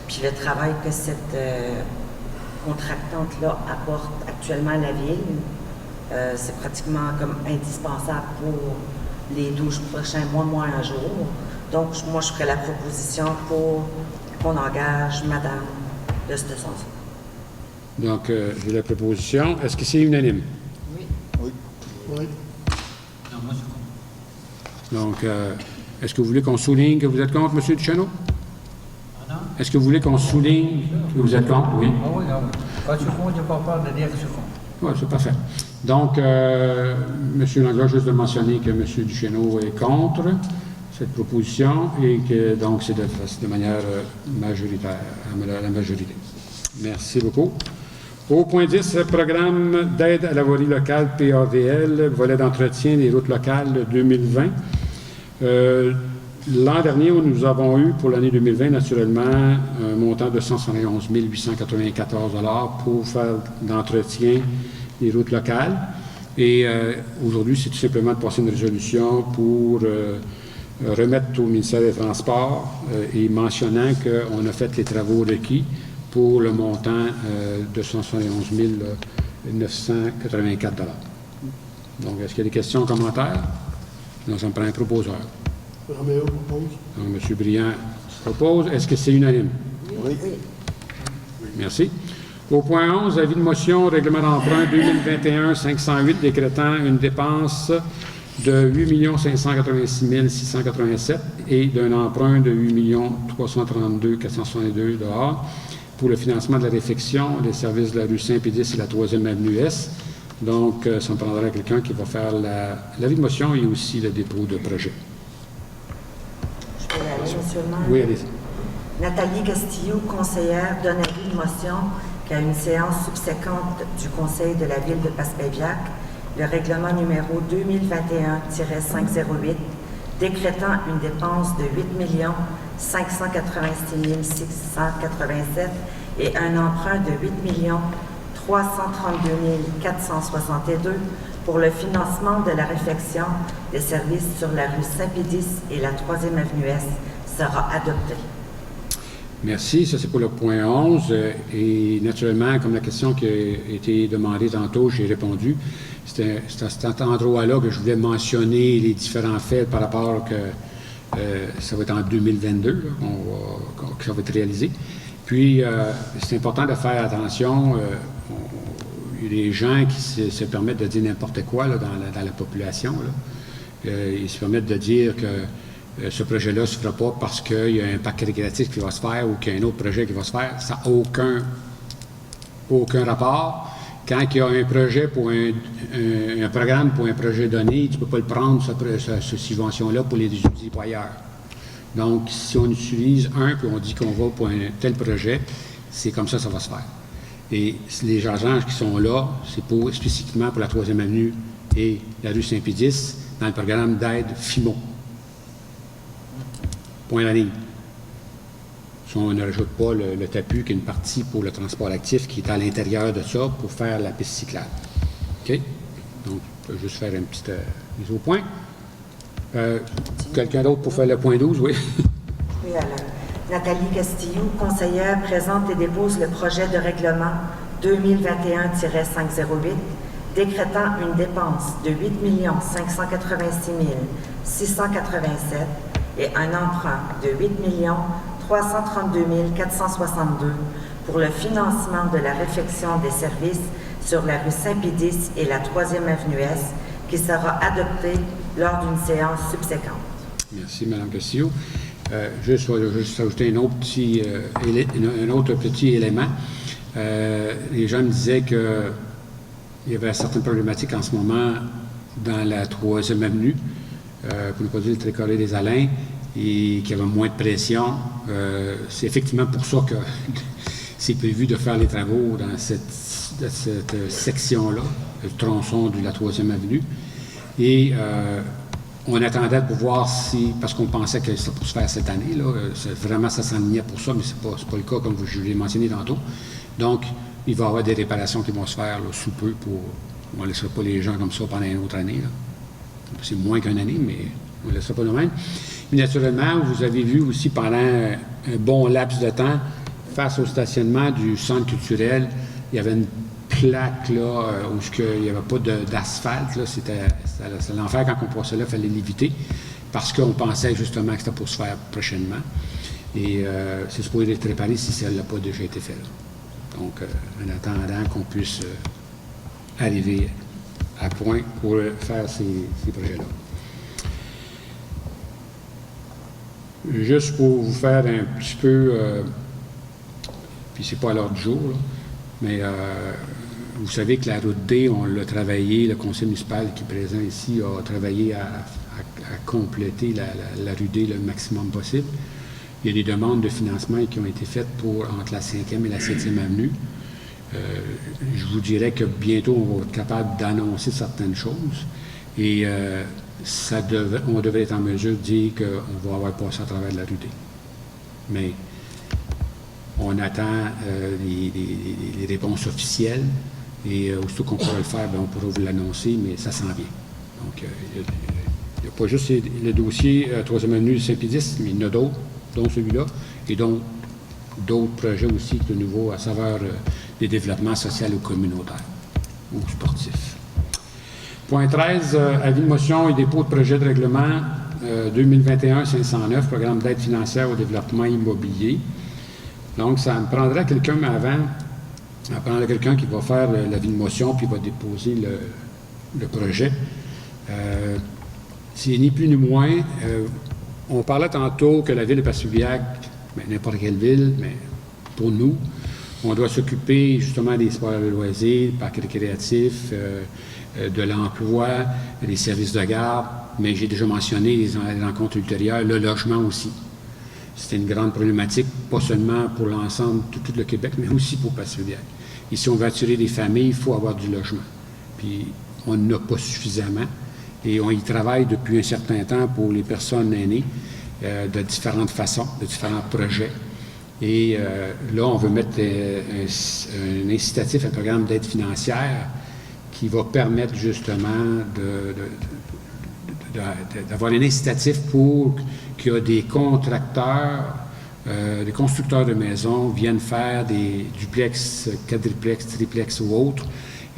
puis le travail que cette contractante-là apporte actuellement à la Ville. C'est pratiquement comme indispensable pour les 12 prochains mois, moins un jour. Donc, moi, je ferai la proposition pour qu'on engage madame de cette façon. Donc, j'ai la proposition. Est-ce que c'est unanime? Oui. Oui. Oui. Non, moi, je comprends. Donc, est-ce que vous voulez qu'on souligne que vous êtes contre, M. Duchesneau? Pardon? Est-ce que vous voulez qu'on souligne que vous êtes contre? Oui. Ah oui, ah oui. Quand je suis contre, je n'ai pas peur de dire que je suis contre. Oui, c'est parfait. Donc, M. Langlois, juste de mentionner que M. Duchesneau est contre cette proposition et que donc c'est de manière majoritaire, à la majorité. Merci beaucoup. Au point 10, programme d'aide à la voirie locale PAVL, volet d'entretien des routes locales 2020. L'an dernier, nous avons eu pour l'année 2020, naturellement, un montant de 171 894 $ pour faire d'entretien des routes locales. Et aujourd'hui, c'est tout simplement de passer une résolution pour remettre au ministère des Transports et mentionnant qu'on a fait les travaux requis pour le montant de 171 984 $. Donc, est-ce qu'il y a des questions, commentaires? Donc, ça me prend un proposeur. Roméo propose. Donc, M. Briand propose. Est-ce que c'est unanime? Oui. Merci. Au point 11, avis de motion, règlement d'emprunt 2021-508, décrétant une dépense de 8 586 687 et d'un emprunt de 8 332 462 $ pour le financement de la réfection des services de la rue Saint-Pédis et la 3e avenue Est. Donc, ça me prendra quelqu'un qui va faire l'avis de motion et aussi le dépôt de projet. Je peux y aller, monsieur le maire? Oui, allez-y. Nathalie Castillo, conseillère, donne avis de motion qu'à une séance subséquente du Conseil de la Ville de Passepébiac, le règlement numéro 2021-508, décrétant une dépense de 8 586 687 et un emprunt de 8 332 462 pour le financement de la réfection des services sur la rue Saint-Pédis et la 3e avenue Est sera adopté. Merci. Ça, c'est pour le point 11. Et naturellement, comme la question qui a été demandée tantôt, j'ai répondu. C'est à cet endroit-là que je voulais mentionner les différents faits par rapport que ça va être en 2022 là, que ça va être réalisé. Puis, c'est important de faire attention. Il y a des gens qui se permettent de dire n'importe quoi là, dans la population. Là. Ils se permettent de dire que ce projet-là ne se fera pas parce qu'il y a un parc récréatif qui va se faire ou qu'il y a un autre projet qui va se faire. Ça n'a aucun rapport. Quand il y a un projet pour un programme pour un projet donné, tu ne peux pas le prendre, cette subvention-là, pour les utiliser pour ailleurs. Donc, si on utilise un puis on dit qu'on va pour un tel projet, c'est comme ça va se faire. Et les agents qui sont là, c'est spécifiquement pour la 3e avenue et la rue Saint-Pédis dans le programme d'aide FIMO. Point à la ligne. Si on ne rajoute pas le TAPU, qui est une partie pour le transport actif, qui est à l'intérieur de ça pour faire la piste cyclable. OK? Donc, je vais juste faire une petite mise au point. Quelqu'un d'autre pour faire le point 12, oui? Oui, alors. Nathalie Castillo, conseillère, présente et dépose le projet de règlement 2021-508, décrétant une dépense de 8 586 687 et un emprunt de 8 332 462 pour le financement de la réfection des services sur la rue Saint-Pédis et la 3e avenue Est, qui sera adopté lors d'une séance subséquente. Merci, Mme Castillo. Juste ajouter un autre petit élément. Les gens me disaient qu'il y avait certaines problématiques en ce moment dans la 3e avenue, pour ne pas dire le Trécarré des Alains, et qu'il y avait moins de pression. C'est effectivement pour ça que c'est prévu de faire les travaux dans cette section-là, le tronçon de la 3e avenue. Et on attendait de voir si, parce qu'on pensait que ça pourrait se faire cette année, là, vraiment ça s'enlignait pour ça, mais ce n'est pas le cas comme je l'ai mentionné tantôt. Donc, il va y avoir des réparations qui vont se faire là, sous peu on ne laissera pas les gens comme ça pendant une autre année. Là. C'est moins qu'une année, mais on ne laissera pas de même. Mais naturellement, vous avez vu aussi pendant un bon laps de temps, face au stationnement du centre culturel, il y avait une plaque là, où il n'y avait pas d'asphalte. Là, c'était l'enfer quand on passait là, il fallait l'éviter parce qu'on pensait justement que c'était pour se faire prochainement. Et c'est supposé être réparé si ça n'a pas déjà été fait là. Donc, en attendant qu'on puisse arriver à point pour faire ces projets-là. Juste pour vous faire un petit peu, puis c'est pas à l'heure du jour, là, mais vous savez que la route D, on l'a travaillé, le conseil municipal qui est présent ici a travaillé à compléter la rue D le maximum possible. Il y a des demandes de financement qui ont été faites entre la 5e et la 7e avenue. Je vous dirais que bientôt, on va être capable d'annoncer certaines choses et on devrait être en mesure de dire qu'on va avoir passé à travers la rue D. Mais on attend les réponses officielles et aussitôt qu'on pourra le faire, bien, on pourra vous l'annoncer, mais ça s'en vient. Donc, il n'y a pas juste le dossier 3e avenue de Saint-Pédis, mais il y en a d'autres, dont celui-là, et donc d'autres projets aussi de nouveau à saveur des développements sociaux ou communautaires ou sportifs. Point 13, avis de motion et dépôt de projet de règlement 2021-509, programme d'aide financière au développement immobilier. Donc, ça me prendrait quelqu'un avant, ça me prendrait quelqu'un qui va faire l'avis de motion puis va déposer le projet. C'est ni plus ni moins. On parlait tantôt que la ville de Passevillacq, n'importe quelle ville, mais pour nous, on doit s'occuper justement des sports et loisirs, parcs récréatifs, de l'emploi, des services de garde, mais j'ai déjà mentionné les rencontres ultérieures, le logement aussi. C'est une grande problématique, pas seulement pour l'ensemble, tout le Québec, mais aussi pour Passevillacq. Et si on veut attirer des familles, il faut avoir du logement. Puis, on n'en a pas suffisamment. Et on y travaille depuis un certain temps pour les personnes aînées de différentes façons, de différents projets. Et là, on veut mettre un incitatif, un programme d'aide financière qui va permettre justement d'avoir un incitatif pour que des contracteurs, des constructeurs de maisons viennent faire des duplex, quadruplex, triplex ou autres.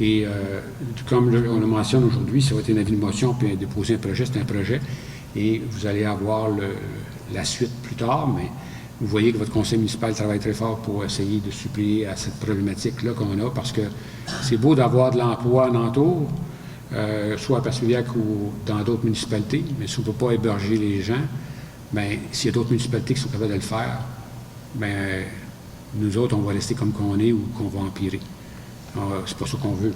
Et comme on le mentionne aujourd'hui, ça va être une avis de motion puis déposer un projet, c'est un projet. Et vous allez avoir la suite plus tard, mais vous voyez que votre conseil municipal travaille très fort pour essayer de suppléer à cette problématique-là qu'on a, parce que c'est beau d'avoir de l'emploi alentour, soit à Passevillacq ou dans d'autres municipalités, mais si on ne peut pas héberger les gens, bien, s'il y a d'autres municipalités qui sont capables de le faire, bien, nous autres, on va rester comme qu'on est ou qu'on va empirer. C'est pas ça qu'on veut.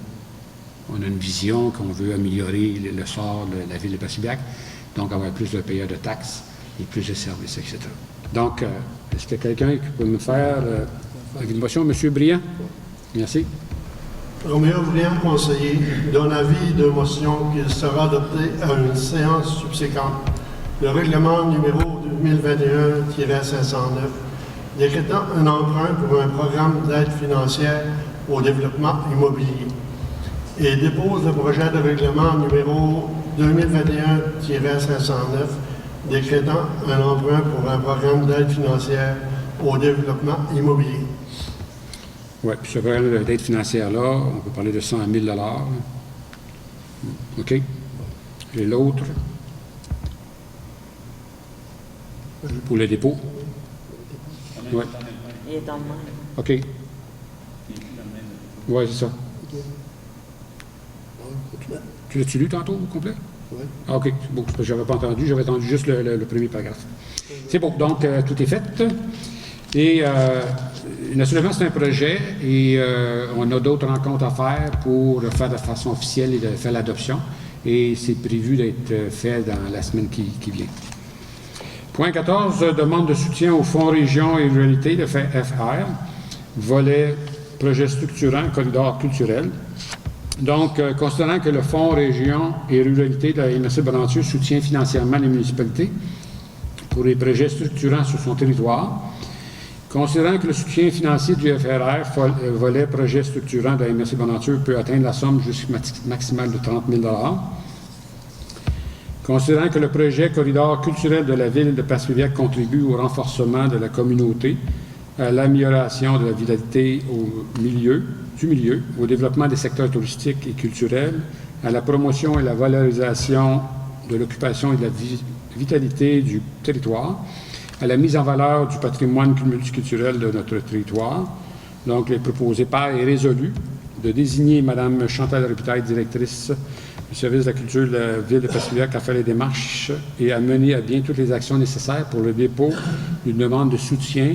On a une vision qu'on veut améliorer le sort de la ville de Passevillacq, donc avoir plus de payeurs de taxes et plus de services, etc. Donc, est-ce qu'il y a quelqu'un qui peut me faire une motion? M. Briand? Merci. Roméo Briand, conseiller, donne avis de motion qu'il sera adopté à une séance subséquente. Le règlement numéro 2021-509 décrétant un emprunt pour un programme d'aide financière au développement immobilier et dépose le projet de règlement numéro 2021-509 décrétant un emprunt pour un programme d'aide financière au développement immobilier. Oui, puis ce programme d'aide financière-là, on peut parler de 100 000 $. OK. Et l'autre, pour le dépôt? Oui. Il est dans le même. OK. Oui, c'est ça. Tu l'as-tu lu tantôt au complet? Oui. Ah, OK. Bon, parce que je n'avais pas entendu. J'avais entendu juste le premier paragraphe. C'est bon. Donc, tout est fait. Et naturellement, c'est un projet et on a d'autres rencontres à faire pour le faire de façon officielle et de faire l'adoption. Et c'est prévu d'être fait dans la semaine qui vient. Point 14, demande de soutien au Fonds Région et Ruralité, le FR, volet projet structurant, corridor culturel. Donc, considérant que le Fonds Région et Ruralité de la MRC Bonventure soutient financièrement les municipalités pour les projets structurants sur son territoire, considérant que le soutien financier du FRR, volet projet structurant de la MRC Bonventure, peut atteindre la somme jusqu'à maximale de 30 000 $, considérant que le projet corridor culturel de la ville de Passevillacq contribue au renforcement de la communauté à l'amélioration de la vitalité du milieu, au développement des secteurs touristiques et culturels, à la promotion et la valorisation de l'occupation et de la vitalité du territoire, à la mise en valeur du patrimoine multiculturel de notre territoire. Donc, il est proposé par et résolu de désigner Mme Chantal Robitaille, directrice du service de la culture de la Ville de Passevillers, à faire les démarches et à mener à bien toutes les actions nécessaires pour le dépôt d'une demande de soutien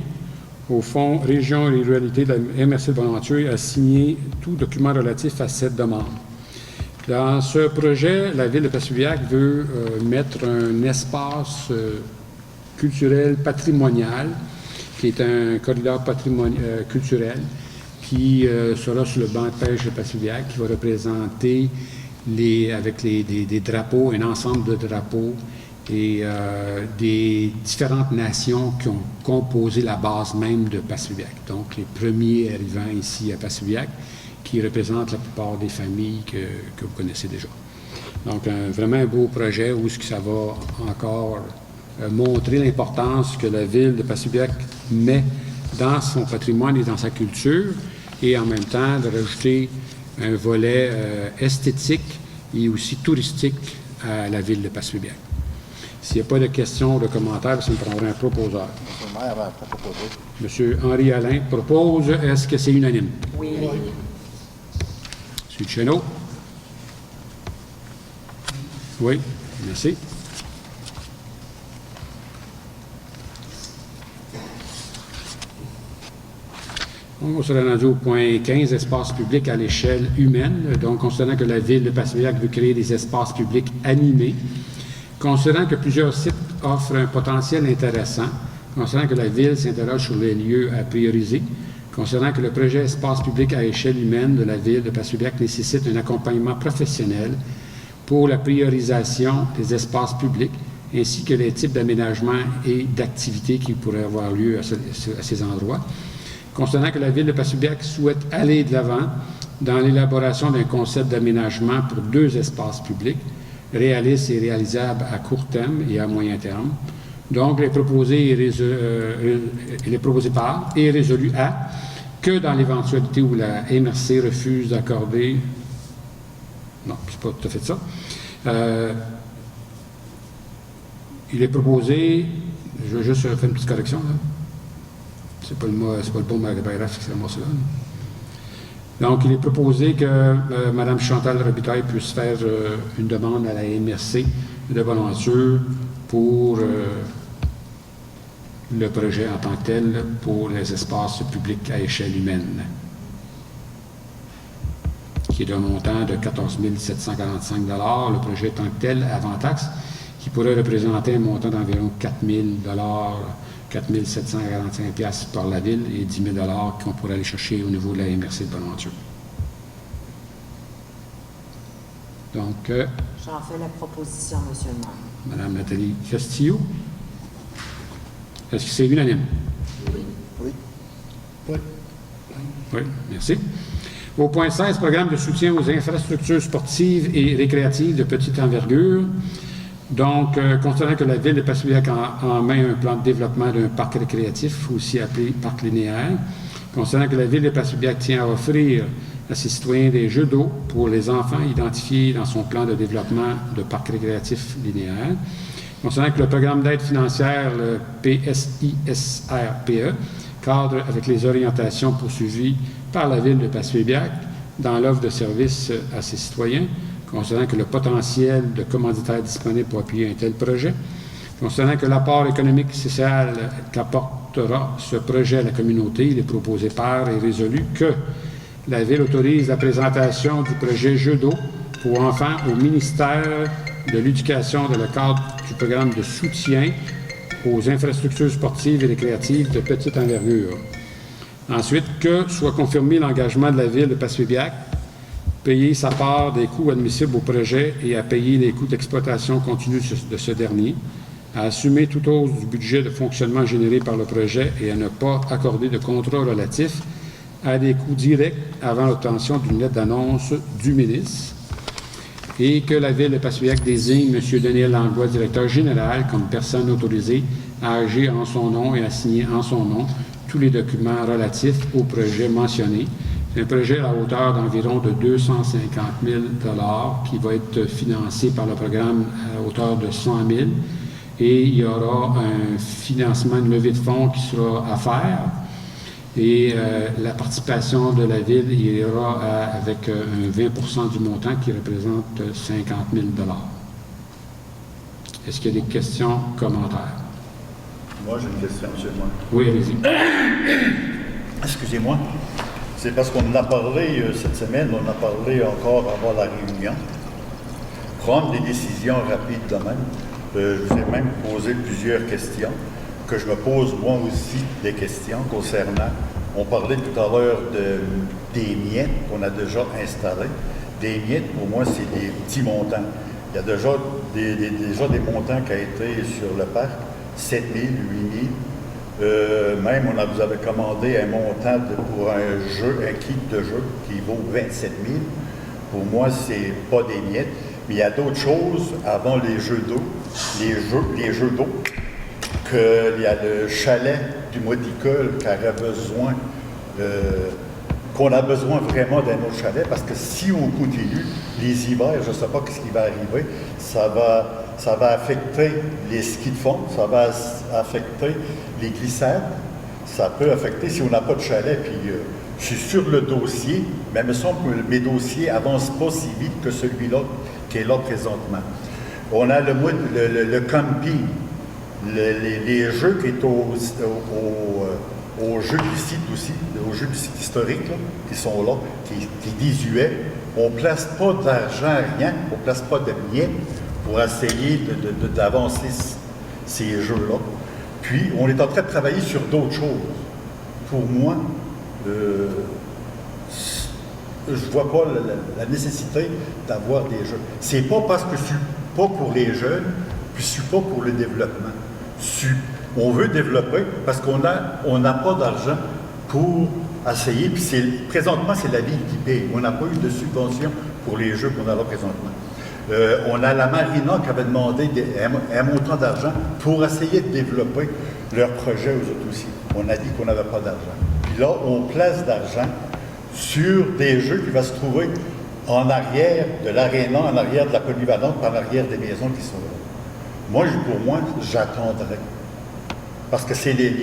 au Fonds Région et Ruralité de la MRC de Bonaventure et à signer tout document relatif à cette demande. Dans ce projet, la Ville de Passevillers veut mettre un espace culturel patrimonial, qui est un corridor culturel, qui sera sur le banc de pêche de Passevillers, qui va représenter avec des drapeaux, un ensemble de drapeaux et des différentes nations qui ont composé la base même de Passevillers. Donc, les premiers arrivants ici à Passevillers, qui représentent la plupart des familles que vous connaissez déjà. Donc, vraiment un beau projet où ça va encore montrer l'importance que la Ville de Passevillers met dans son patrimoine et dans sa culture, et en même temps de rajouter un volet esthétique et aussi touristique à la Ville de Passevillers. S'il n'y a pas de questions ou de commentaires, ça me prendra un proposeur. Monsieur le maire va proposer. Monsieur Henri Alain propose. Est-ce que c'est unanime? Oui. Monsieur Chenot? Oui, merci. On se rendu au point 15, espaces publics à l'échelle humaine. Donc, considérant que la Ville de Passevillers veut créer des espaces publics animés, considérant que plusieurs sites offrent un potentiel intéressant, considérant que la Ville s'interroge sur les lieux à prioriser, considérant que le projet espace public à échelle humaine de la Ville de Passevillers nécessite un accompagnement professionnel pour la priorisation des espaces publics, ainsi que les types d'aménagements et d'activités qui pourraient avoir lieu à ces endroits, considérant que la Ville de Passevillers souhaite aller de l'avant dans l'élaboration d'un concept d'aménagement pour 2 espaces publics, réaliste et réalisable à court terme et à moyen terme. Donc, il est proposé par et résolu à que dans l'éventualité où la MRC refuse d'accorder... Non, c'est pas tout à fait ça. Il est proposé... Je vais juste faire une petite correction, là. C'est pas le bon paragraphe, c'est moi cela. Donc, il est proposé que Mme Chantal Robitaille puisse faire une demande à la MRC de Bonaventure pour le projet en tant que tel pour les espaces publics à échelle humaine, qui est d'un montant de 14 745 $, le projet étant que tel avant taxe, qui pourrait représenter un montant d'environ 4 000 $, 4 745 $ par la Ville et 10 000 $ qu'on pourrait aller chercher au niveau de la MRC de Bonaventure. Donc, J'en fais la proposition, Monsieur le maire. Mme Nathalie Castillo. Est-ce que c'est unanime? Oui. Oui, merci. Au point 16, programme de soutien aux infrastructures sportives et récréatives de petite envergure. Donc, considérant que la Ville de Passevillers a en main un plan de développement d'un parc récréatif, aussi appelé parc linéaire, considérant que la Ville de Passevillers tient à offrir à ses citoyens des jeux d'eau pour les enfants identifiés dans son plan de développement de parc récréatif linéaire, considérant que le programme d'aide financière, le PSISRPE, cadre avec les orientations poursuivies par la Ville de Passevillers dans l'offre de services à ses citoyens, considérant que le potentiel de commanditaires disponible pour appuyer un tel projet, considérant que l'apport économique et social qu'apportera ce projet à la communauté, il est proposé par et résolu que la Ville autorise la présentation du projet Jeux d'eau pour enfants au ministère de l'Éducation dans le cadre du programme de soutien aux infrastructures sportives et récréatives de petite envergure. Ensuite, que soit confirmé l'engagement de la Ville de Passevillers payer sa part des coûts admissibles au projet et à payer les coûts d'exploitation continue de ce dernier, à assumer toute hausse du budget de fonctionnement généré par le projet et à ne pas accorder de contrat relatif à des coûts directs avant l'obtention d'une lettre d'annonce du ministre, et que la Ville de Passevillers désigne M. Daniel Langlois, directeur général, comme personne autorisée à agir en son nom et à signer en son nom tous les documents relatifs au projet mentionné. C'est un projet à hauteur d'environ de 250 000 qui va être financé par le programme à hauteur de 100 000 et il y aura un financement, une levée de fonds qui sera à faire et la participation de la Ville ira avec un 20 du montant qui représente 50 000 Est-ce qu'il y a des questions, commentaires? Moi, j'ai une question, M. le maire. Oui, allez-y. Excusez-moi. C'est parce qu'on en a parlé cette semaine, on en a parlé encore avant la réunion. Prendre des décisions rapides de même. Je vous ai même posé plusieurs questions, que je me pose moi aussi des questions concernant. On parlait tout à l'heure des miettes qu'on a déjà installées. Des miettes, pour moi, c'est des petits montants. Il y a déjà des montants qui ont été sur le parc, 7 000, 8 000. Même, vous avez commandé un montant pour un kit de jeu qui vaut 27 000. Pour moi, c'est pas des miettes. Mais il y a d'autres choses avant les jeux d'eau. Les jeux d'eau. Il y a le chalet du Modicole qui aurait besoin, qu'on a besoin vraiment d'un autre chalet, parce que si on continue, les hivers, je ne sais pas ce qui va arriver, ça va affecter les skis de fond, ça va affecter les glissades, ça peut affecter si on n'a pas de chalet. Puis je suis sur le dossier, mais il me semble que mes dossiers n'avancent pas si vite que celui-là qui est là présentement. On a le camping, les jeux qui est au jeu du site aussi, au jeu du site historique, là, qui sont là, qui désuet. On ne place pas d'argent, rien, on ne place pas de miettes pour essayer d'avancer ces jeux-là. Puis, on est en train de travailler sur d'autres choses. Pour moi, je ne vois pas la nécessité d'avoir des jeux. C'est pas parce que je ne suis pas pour les jeunes, puis je ne suis pas pour le développement. On veut développer parce qu'on n'a pas d'argent pour essayer. Puis présentement, c'est la ville qui paye. On n'a pas eu de subvention pour les jeux qu'on a là présentement. On a la marina qui avait demandé un montant d'argent pour essayer de développer leur projet aux autres aussi. On a dit qu'on n'avait pas d'argent. Puis là, on place d'argent sur des jeux qui vont se trouver en arrière de l'aréna, en arrière de la polyvalente, en arrière des maisons qui sont là. Pour moi, j'attendrai. Parce que c'est les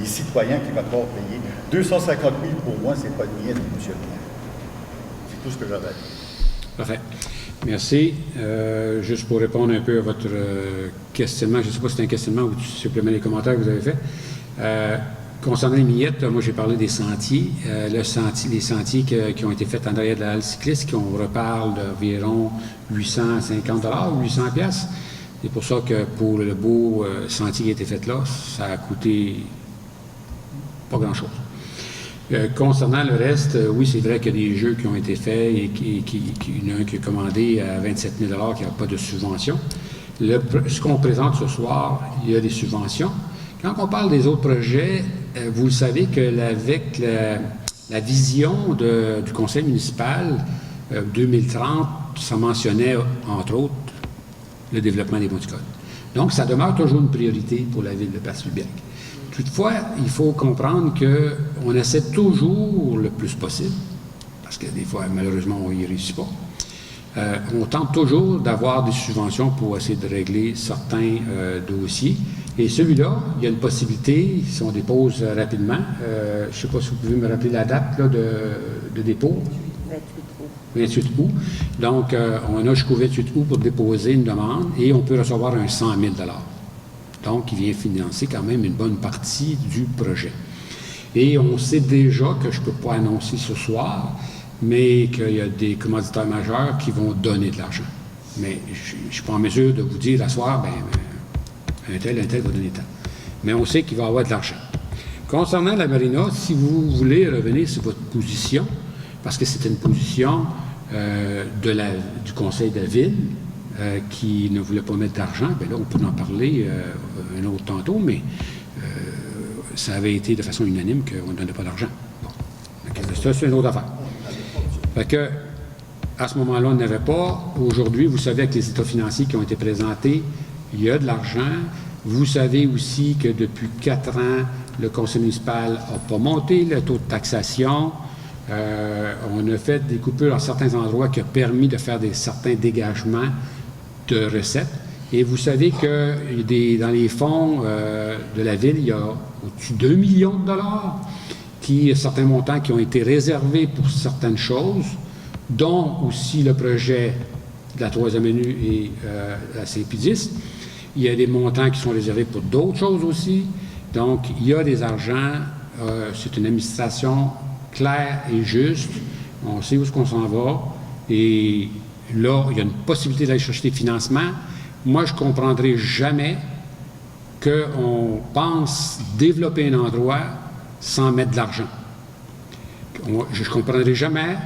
citoyens qui vont encore payer. 250 000 pour moi, c'est pas une miette, M. le maire. C'est tout ce que j'avais à dire. Parfait. Merci. Juste pour répondre un peu à votre questionnement, je ne sais pas si c'est un questionnement ou simplement les commentaires que vous avez faits. Concernant les miettes, moi j'ai parlé des sentiers. Les sentiers qui ont été faits en arrière de la halle cycliste, on reparle d'environ 850 $, 800 $. C'est pour ça que pour le beau sentier qui a été fait là, ça a coûté pas grand-chose. Concernant le reste, oui, c'est vrai qu'il y a des jeux qui ont été faits et il y en a un qui est commandé à 27 000 $ qui n'a pas de subvention. Ce qu'on présente ce soir, il y a des subventions. Quand on parle des autres projets, vous le savez qu'avec la vision du conseil municipal 2030, ça mentionnait, entre autres, le développement des Monticoles. Donc, ça demeure toujours une priorité pour la ville de Place-Lubiac. Toutefois, il faut comprendre qu'on essaie toujours le plus possible, parce que des fois, malheureusement, on n'y réussit pas. On tente toujours d'avoir des subventions pour essayer de régler certains dossiers. Et celui-là, il y a une possibilité, si on dépose rapidement, je ne sais pas si vous pouvez me rappeler la date là, de dépôt. 28 août. Donc, on a jusqu'au 28 août pour déposer une demande et on peut recevoir un 100 000 $. Donc, il vient financer quand même une bonne partie du projet. Et on sait déjà que je ne peux pas annoncer ce soir, mais qu'il y a des commanditaires majeurs qui vont donner de l'argent. Mais je ne suis pas en mesure de vous dire à soir, un tel va donner tant. Mais on sait qu'il va y avoir de l'argent. Concernant la marina, si vous voulez revenir sur votre position, parce que c'était une position du conseil de la ville qui ne voulait pas mettre d'argent, bien là, on peut en parler un autre tantôt, mais ça avait été de façon unanime qu'on ne donnait pas d'argent. Bon. Ça, c'est une autre affaire. Fait que, à ce moment-là, on n'avait pas. Aujourd'hui, vous savez, avec les états financiers qui ont été présentés, il y a de l'argent. Vous savez aussi que depuis 4 ans, le conseil municipal n'a pas monté le taux de taxation. On a fait des coupures dans certains endroits qui ont permis de faire certains dégagements de recettes. Et vous savez que dans les fonds de la Ville, il y a au-dessus de 2 millions de dollars, certains montants qui ont été réservés pour certaines choses, dont aussi le projet de la 3e avenue et la Saint-Pédis. Il y a des montants qui sont réservés pour d'autres choses aussi. Donc, il y a des argents. C'est une administration claire et juste. On sait où est-ce qu'on s'en va. Et là, il y a une possibilité d'aller chercher des financements. Moi, je ne comprendrai jamais qu'on pense développer un endroit sans mettre de l'argent. Je ne comprendrai jamais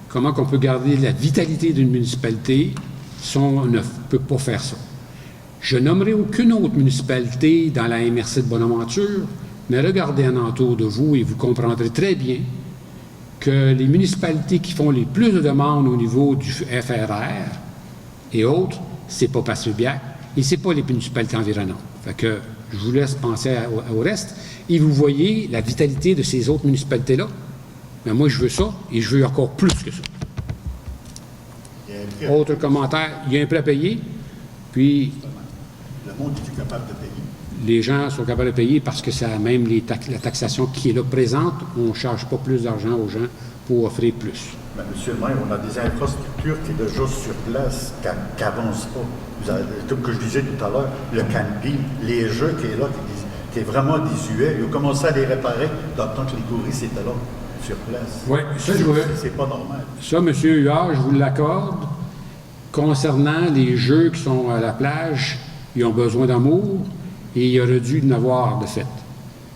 comment on peut garder la vitalité d'une municipalité si on ne peut pas faire ça. Je nommerai aucune autre municipalité dans la MRC de Bonaventure, mais regardez en entour de vous et vous comprendrez très bien que les municipalités qui font les plus de demandes au niveau du FRR et autres, c'est pas Passerieu-Biac et c'est pas les municipalités environnantes. Fait que je vous laisse penser au reste et vous voyez la vitalité de ces autres municipalités-là. Mais moi, je veux ça et je veux encore plus que ça. Autre commentaire, il y a un prêt à payer, puis Le monde est capable de payer. les gens sont capables de payer parce que ça même la taxation qui est là présente, on ne charge pas plus d'argent aux gens pour offrir plus. Mais monsieur le maire, on a des infrastructures qui sont déjà sur place, qui n'avancent pas. Vous avez, comme que je disais tout à l'heure, le camping, les jeux qui est là, qui est vraiment désuet. Ils ont commencé à les réparer dans le temps que les touristes étaient là, sur place. Oui, ça, je veux. C'est pas normal. Ça, M. Huard, je vous l'accorde. Concernant les jeux qui sont à la plage, ils ont besoin d'amour et il aurait dû en avoir de fait.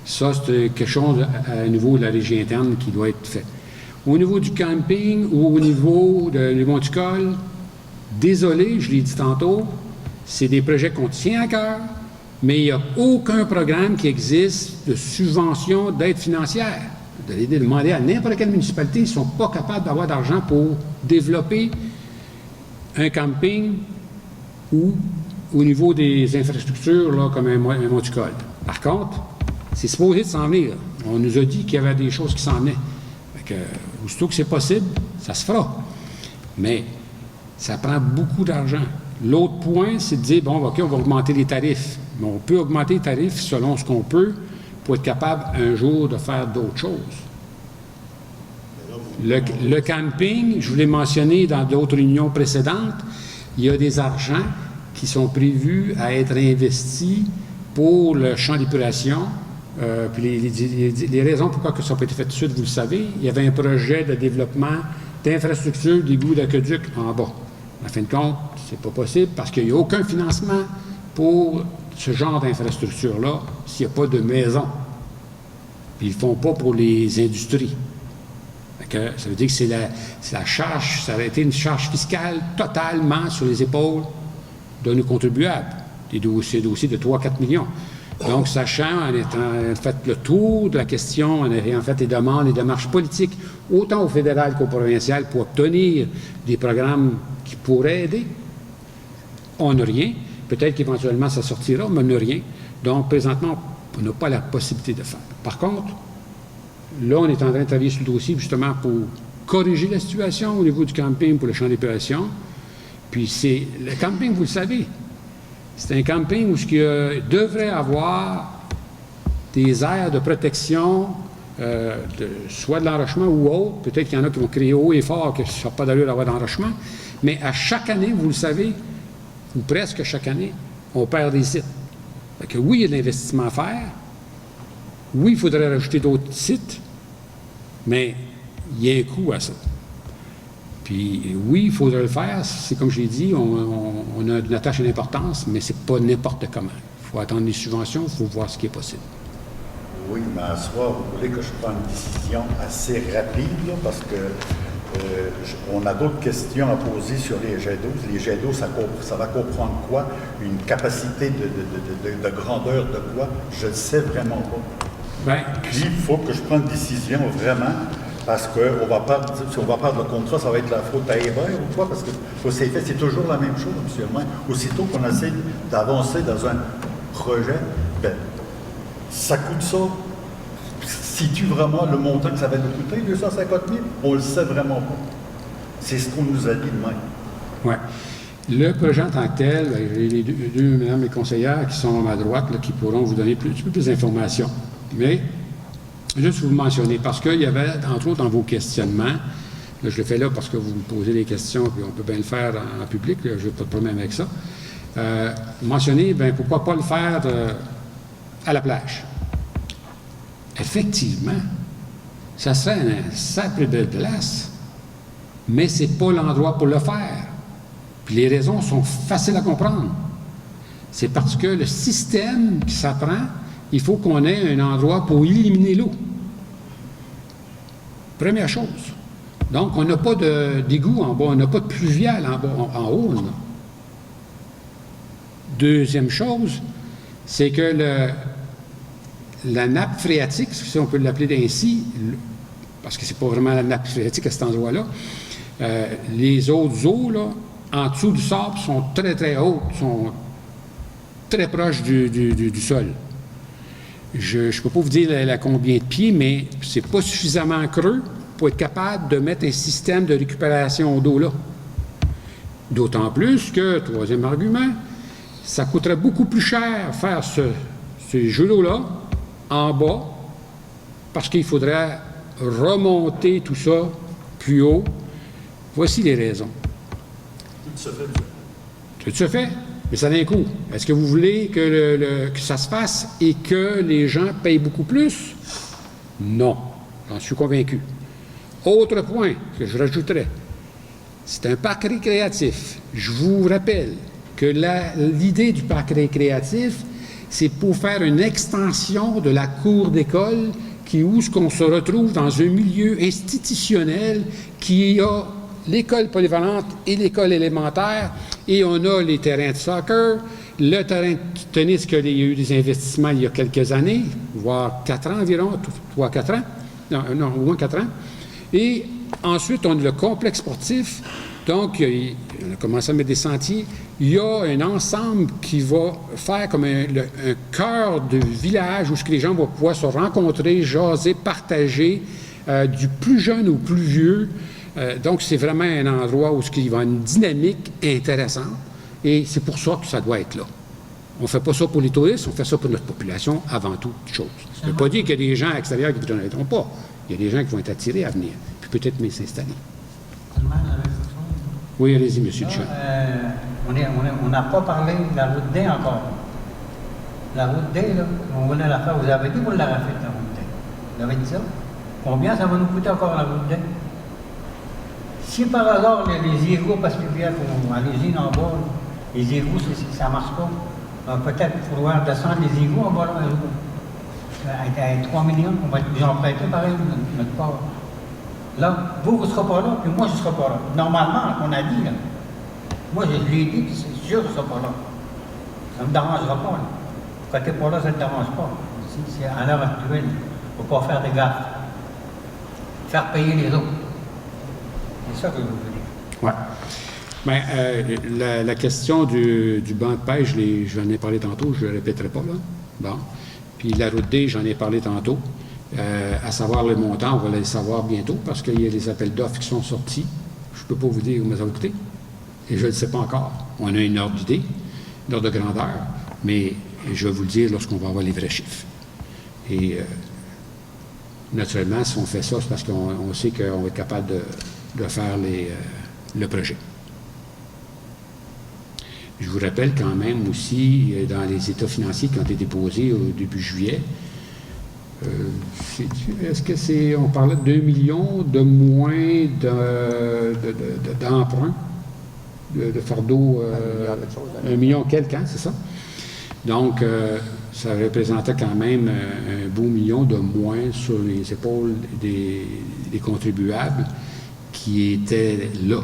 Ça, c'est quelque chose à niveau de la régie interne qui doit être fait. Au niveau du camping ou au niveau du Monticole, désolé, je l'ai dit tantôt, c'est des projets qu'on tient à cœur, mais il n'y a aucun programme qui existe de subvention d'aide financière. Vous allez demander à n'importe quelle municipalité, ils ne sont pas capables d'avoir d'argent pour développer un camping ou au niveau des infrastructures là, comme un Monticole. Par contre, c'est supposé de s'en venir. On nous a dit qu'il y avait des choses qui s'en venaient. Aussitôt que c'est possible, ça se fera. Mais ça prend beaucoup d'argent. L'autre point, c'est de dire, bon, OK, on va augmenter les tarifs. Mais on peut augmenter les tarifs selon ce qu'on peut pour être capable un jour de faire d'autres choses. Le camping, je vous l'ai mentionné dans d'autres réunions précédentes, il y a des argents qui sont prévus à être investis pour le champ d'épuration. Puis les raisons pourquoi ça n'a pas été fait tout de suite, vous le savez. Il y avait un projet de développement d'infrastructures d'égouts d'aqueduc en bas. En fin de compte, c'est pas possible parce qu'il n'y a aucun financement pour ce genre d'infrastructure-là s'il n'y a pas de maison. Puis ils ne le font pas pour les industries. Ça veut dire que c'est la charge, ça aurait été une charge fiscale totalement sur les épaules de nos contribuables. Des dossiers de 3-4 millions. Donc, sachant, en ayant fait le tour de la question, en ayant fait des demandes, des démarches politiques, autant au fédéral qu'au provincial, pour obtenir des programmes qui pourraient aider, on n'a rien. Peut-être qu'éventuellement, ça sortira, mais on n'a rien. Donc, présentement, on n'a pas la possibilité de faire. Par contre, là, on est en train de travailler sur le dossier, justement, pour corriger la situation au niveau du camping pour le champ d'épuration. Puis, le camping, vous le savez, c'est un camping où il devrait avoir des aires de protection, soit de l'enrochement ou autre. Peut-être qu'il y en a qui vont crier haut et fort que ça n'a pas d'allure d'avoir d'enrochement. Mais à chaque année, vous le savez, ou presque chaque année, on perd des sites. Fait que oui, il y a de l'investissement à faire. Oui, il faudrait rajouter d'autres sites, mais il y a un coût à ça. Puis oui, il faudrait le faire. C'est comme je l'ai dit, on a une attache à l'importance, mais c'est pas n'importe comment. Il faut attendre les subventions, il faut voir ce qui est possible. Oui, mais à ce soir, vous voulez que je prenne une décision assez rapide, là, parce que on a d'autres questions à poser sur les jets d'eau. Les jets d'eau, ça va comprendre quoi? Une capacité de grandeur de quoi? Je ne sais vraiment pas. Bien, puis, il faut que je prenne une décision vraiment, parce que si on va perdre le contrat, ça va être la faute à Hébert ou quoi? Parce que c'est toujours la même chose, monsieur le maire. Aussitôt qu'on essaie d'avancer dans un projet, bien, ça coûte ça, situe vraiment le montant que ça va nous coûter, 250 000? On ne le sait vraiment pas. C'est ce qu'on nous a dit de même. Oui. Le projet en tant que tel, j'ai les deux mesdames les conseillères qui sont à ma droite, là, qui pourront vous donner un petit peu plus d'informations. Mais, juste vous mentionner, parce qu'il y avait, entre autres, dans vos questionnements, là, je le fais là parce que vous me posez des questions, puis on peut bien le faire en public, je n'ai pas de problème avec ça. Mentionner, bien, pourquoi pas le faire à la plage? Effectivement, ça serait une sacrée belle place, mais ce n'est pas l'endroit pour le faire. Puis les raisons sont faciles à comprendre. C'est parce que le système qui s'apprend, il faut qu'on ait un endroit pour éliminer l'eau. Première chose. Donc, on n'a pas d'égout en bas, on n'a pas de pluvial en haut. Là. Deuxième chose, c'est que la nappe phréatique, si on peut l'appeler ainsi, parce que c'est pas vraiment la nappe phréatique à cet endroit-là, les autres eaux, là, en dessous du sable, sont très, très hautes, sont très proches du sol. Je ne peux pas vous dire combien de pieds, mais c'est pas suffisamment creux pour être capable de mettre un système de récupération d'eau là. D'autant plus que, troisième argument, ça coûterait beaucoup plus cher faire ces jeux d'eau-là en bas, parce qu'il faudrait remonter tout ça plus haut. Voici les raisons. Tout se fait, mais ça a un coût. Est-ce que vous voulez que ça se fasse et que les gens payent beaucoup plus? Non, j'en suis convaincu. Autre point que je rajouterais, c'est un parc récréatif. Je vous rappelle que l'idée du parc récréatif, c'est pour faire une extension de la cour d'école où on se retrouve dans un milieu institutionnel qui a l'école polyvalente et l'école élémentaire, et on a les terrains de soccer, le terrain de tennis, qu'il y a eu des investissements il y a quelques années, voire 4 ans environ, 3-4 ans, non, au moins 4 ans. Et ensuite, on a le complexe sportif, donc on a commencé à mettre des sentiers. Il y a un ensemble qui va faire comme un cœur de village où les gens vont pouvoir se rencontrer, jaser, partager, du plus jeune au plus vieux. Donc, c'est vraiment un endroit où il va y avoir une dynamique intéressante et c'est pour ça que ça doit être là. On ne fait pas ça pour les touristes, on fait ça pour notre population avant toute chose. Ça ne veut pas dire qu'il y a des gens extérieurs qui ne viendront pas. Il y a des gens qui vont être attirés à venir, puis peut-être même s'installer. Oui, allez-y, M. Duchamp. On n'a pas parlé de la route D encore. La route D, là, on voulait la faire. Vous avez dit que vous l'avez faite, la route D. Vous avez dit ça? Combien ça va nous coûter encore la route D? Si par hasard, les égouts, parce qu'il y a à l'usine en bas, les égouts, ça ne marche pas, peut-être qu'il faudra descendre les égouts en bas, là, à 3 millions, on va nous emprunter pareil, notre part. Là, vous ne serez pas là, puis moi, je ne serai pas là. Normalement, on a dit, là. Moi, je l'ai dit, puis c'est sûr que je ne serai pas là. Ça ne me dérangera pas, là. Quand tu n'es pas là, ça ne te dérange pas. C'est à l'heure actuelle, il ne faut pas faire des gaffes. Faire payer les autres. C'est ça que je veux dire. Oui. Bien, la question du banc de pêche, j'en ai parlé tantôt, je ne le répéterai pas, là. Bon. Puis la route D, j'en ai parlé tantôt. À savoir le montant, on va le savoir bientôt parce qu'il y a des appels d'offres qui sont sortis. Je ne peux pas vous dire combien ça va coûter. Et je ne le sais pas encore. On a une ordre d'idée, une ordre de grandeur, mais je vais vous le dire lorsqu'on va avoir les vrais chiffres. Et naturellement, si on fait ça, c'est parce qu'on sait qu'on va être capable de faire le projet. Je vous rappelle quand même aussi, dans les états financiers qui ont été déposés au début juillet, est-ce que c'est, on parlait de 2 millions de moins d'emprunts, de fardeaux, 1 million quelque, hein, c'est ça? Donc, ça représentait quand même un beau million de moins sur les épaules des contribuables qui étaient là,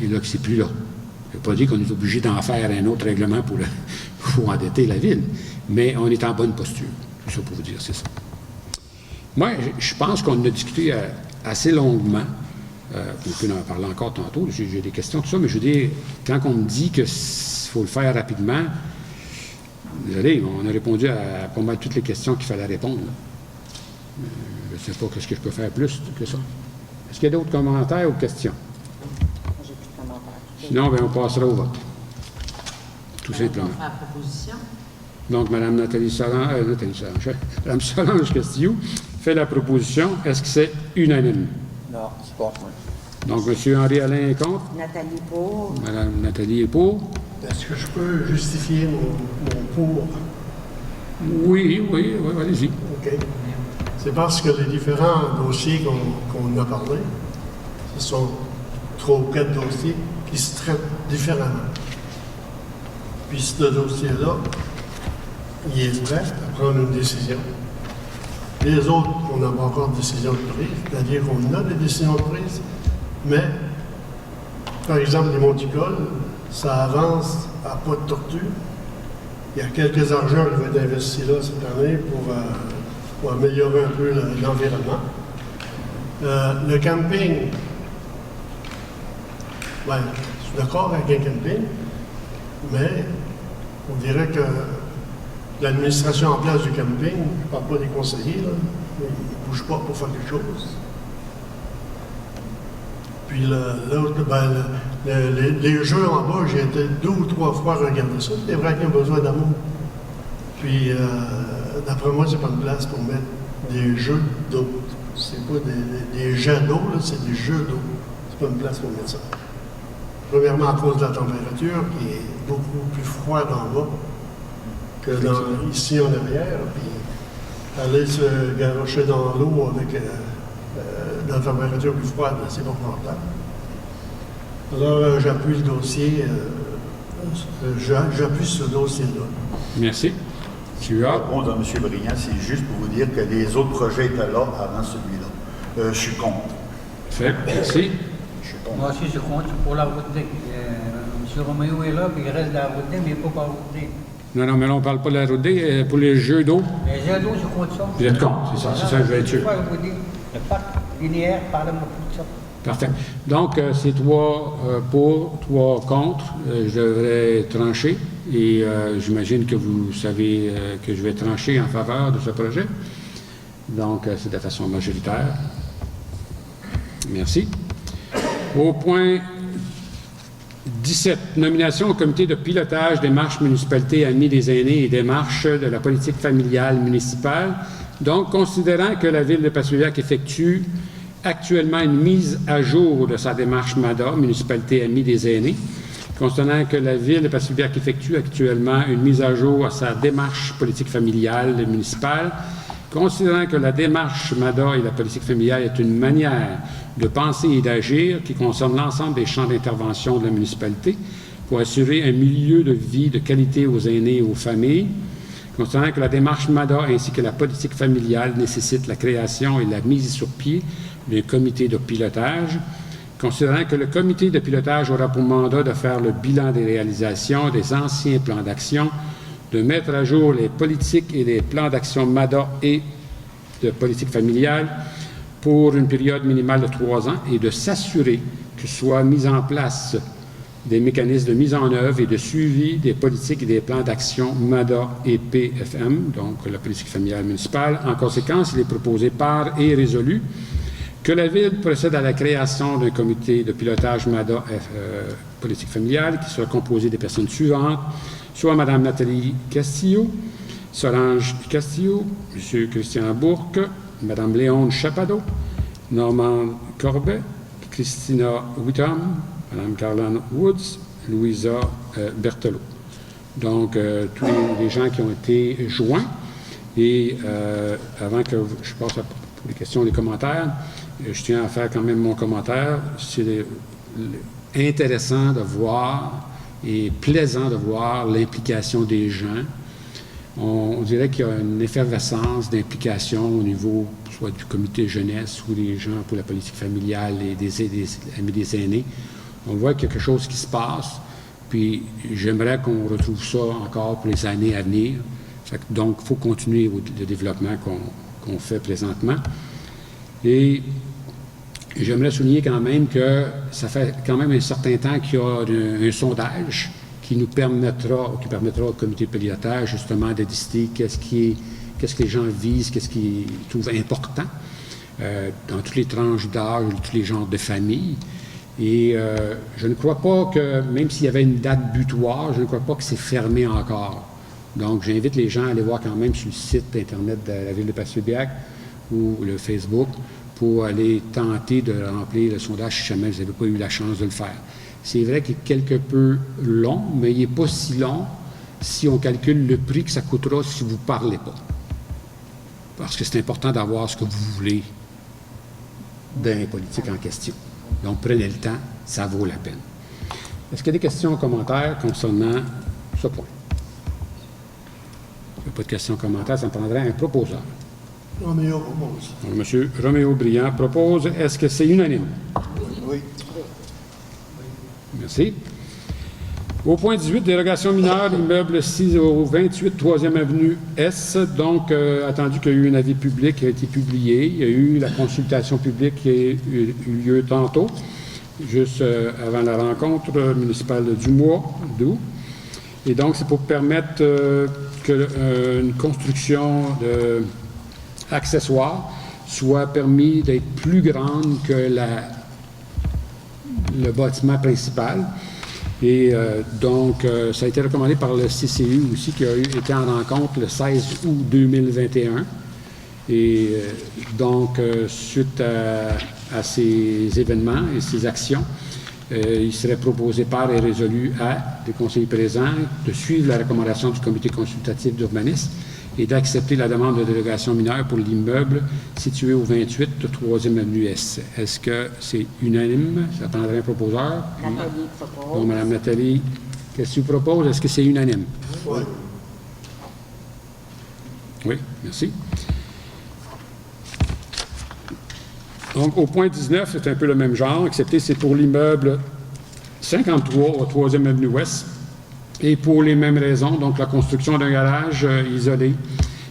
et là que c'est plus là. Je ne veux pas dire qu'on est obligé d'en faire un autre règlement pour endetter la ville, mais on est en bonne posture. C'est ça pour vous dire, c'est ça. Moi, je pense qu'on a discuté assez longuement. On peut en parler encore tantôt. J'ai des questions, tout ça, mais je veux dire, quand on me dit qu'il faut le faire rapidement, désolé, on a répondu à pas mal toutes les questions qu'il fallait répondre. Là. Je ne sais pas ce que je peux faire plus que ça. Est-ce qu'il y a d'autres commentaires ou questions? J'ai plus de commentaires. Sinon, bien, on passera au vote. Tout simplement. On va faire la proposition. Donc, Mme Mme Solange Castillo fait la proposition. Est-ce que c'est unanime? Non, c'est pas moi. Donc, M. Henri-Alain est contre. Nathalie pour. Mme Nathalie est pour. Est-ce que je peux justifier mon pour? Oui, allez-y. OK. C'est parce que les différents dossiers qu'on a parlé, ce sont 3 ou 4 dossiers qui se traitent différemment. Puis ce dossier-là, il est prêt à prendre une décision. Les autres, on n'a pas encore de décision de prise, c'est-à-dire qu'on a des décisions de prise, mais, par exemple, les monticoles, ça avance à pas de tortue. Il y a quelques argents qui vont être investis là cette année pour améliorer un peu l'environnement. Le camping, ben, je suis d'accord avec un camping, mais on dirait que l'administration en place du camping, je ne parle pas des conseillers, là, ils ne bougent pas pour faire quelque chose. Puis l'autre, ben, les jeux en bas, j'ai été 2 ou 3 fois regarder ça. C'est vrai qu'il y a besoin d'amour. Puis, d'après moi, c'est pas une place pour mettre des jeux d'eau. C'est pas des jets d'eau, là, c'est des jeux d'eau. C'est pas une place pour mettre ça. Premièrement, à cause de la température, qui est beaucoup plus froide en bas que ici en arrière. Puis, aller se garrocher dans l'eau avec la température plus froide, c'est pas confortable. Alors, j'appuie le dossier, j'appuie ce dossier-là. Merci. Tu as? Répondre à M. Briand, c'est juste pour vous dire que les autres projets étaient là avant celui-là. Je suis contre. Fait. Merci. Je suis contre. Moi aussi, je compte pour la route D. M. Roméo est là, puis il reste dans la route D, mais il n'est pas par la route D. Non, mais là, on ne parle pas de la route D. Pour les jeux d'eau, Les jeux d'eau, je compte ça. vous êtes contre, c'est ça, je vais être sûr. Le parc linéaire, parle-moi plus de ça. Parfait. Donc, c'est 3 pour, 3 contre. Je devrais trancher et j'imagine que vous savez que je vais trancher en faveur de ce projet. Donc, c'est de façon majoritaire. Merci. Au point 17, nomination au comité de pilotage des marches municipalités amies des aînés et des marches de la politique familiale municipale. Donc, considérant que la Ville de Passepébiac effectue actuellement une mise à jour de sa démarche MADA, Municipalité Amie des aînés, considérant que la Ville de Passepébiac effectue actuellement une mise à jour à sa démarche politique familiale municipale, considérant que la démarche MADA et la politique familiale est une manière de penser et d'agir qui concerne l'ensemble des champs d'intervention de la municipalité pour assurer un milieu de vie de qualité aux aînés et aux familles, considérant que la démarche MADA ainsi que la politique familiale nécessitent la création et la mise sur pied d'un comité de pilotage, considérant que le comité de pilotage aura pour mandat de faire le bilan des réalisations des anciens plans d'action, de mettre à jour les politiques et les plans d'action MADA et de politique familiale pour une période minimale de 3 ans et de s'assurer que soient mis en place des mécanismes de mise en œuvre et de suivi des politiques et des plans d'action MADA et PFM, donc la politique familiale municipale. En conséquence, il est proposé par et résolu que la Ville procède à la création d'un comité de pilotage MADA politique familiale qui sera composé des personnes suivantes, soit Mme Nathalie Castillo, Solange Castillo, M. Christian Bourque, Mme Léonde Chapado, Normand Corbet, Christina Whittam, Mme Carlane Woods, Louisa Berthelot. Donc, tous les gens qui ont été joints. Et avant que je passe pour les questions et les commentaires, je tiens à faire quand même mon commentaire. C'est intéressant de voir et plaisant de voir l'implication des gens. On dirait qu'il y a une effervescence d'implication au niveau soit du comité jeunesse ou des gens pour la politique familiale et des amis des aînés. On voit qu'il y a quelque chose qui se passe, puis j'aimerais qu'on retrouve ça encore pour les années à venir. Donc, il faut continuer le développement qu'on fait présentement. Et j'aimerais souligner quand même que ça fait quand même un certain temps qu'il y a un sondage qui nous permettra au comité de pilotage justement de décider qu'est-ce qui qu'est-ce que les gens visent, qu'est-ce qu'ils trouvent important, dans toutes les tranches d'âge, tous les genres de familles. Et je ne crois pas que, même s'il y avait une date butoir, je ne crois pas que c'est fermé encore. Donc, j'invite les gens à aller voir quand même sur le site Internet de la Ville de Passepébiac ou le Facebook pour aller tenter de remplir le sondage si jamais vous n'avez pas eu la chance de le faire. C'est vrai qu'il est quelque peu long, mais il n'est pas si long si on calcule le prix que ça coûtera si vous ne parlez pas. Parce que c'est important d'avoir ce que vous voulez dans les politiques en question. Donc, prenez le temps, ça vaut la peine. Est-ce qu'il y a des questions ou commentaires concernant ce point? Il n'y a pas de questions ou commentaires, ça me prendrait un proposeur. Roméo propose. Donc, M. Roméo Briand propose. Est-ce que c'est unanime? Oui. Merci. Au point 18, dérogation mineure, immeuble 6 au 28, 3e avenue S. Donc, attendu qu'il y a eu un avis public qui a été publié. Il y a eu la consultation publique qui a eu lieu tantôt, juste avant la rencontre municipale du mois d'août. Et donc, c'est pour permettre qu'une construction accessoire soit permis d'être plus grande que le bâtiment principal. Et donc, ça a été recommandé par le CCU aussi, qui a été en rencontre le 16 août 2021. Et donc, suite à ces événements et ces actions, il serait proposé par et résolu à des conseillers présents de suivre la recommandation du comité consultatif d'urbanisme et d'accepter la demande de dérogation mineure pour l'immeuble situé au 28 de 3e avenue S. Est-ce que c'est unanime? Ça prendrait un proposeur? Nathalie propose. Donc, Mme Nathalie, qu'est-ce que tu proposes? Est-ce que c'est unanime? Oui. Oui, merci. Donc, au point 19, c'est un peu le même genre, excepté c'est pour l'immeuble 53 au 3e avenue Ouest. Et pour les mêmes raisons, donc la construction d'un garage isolé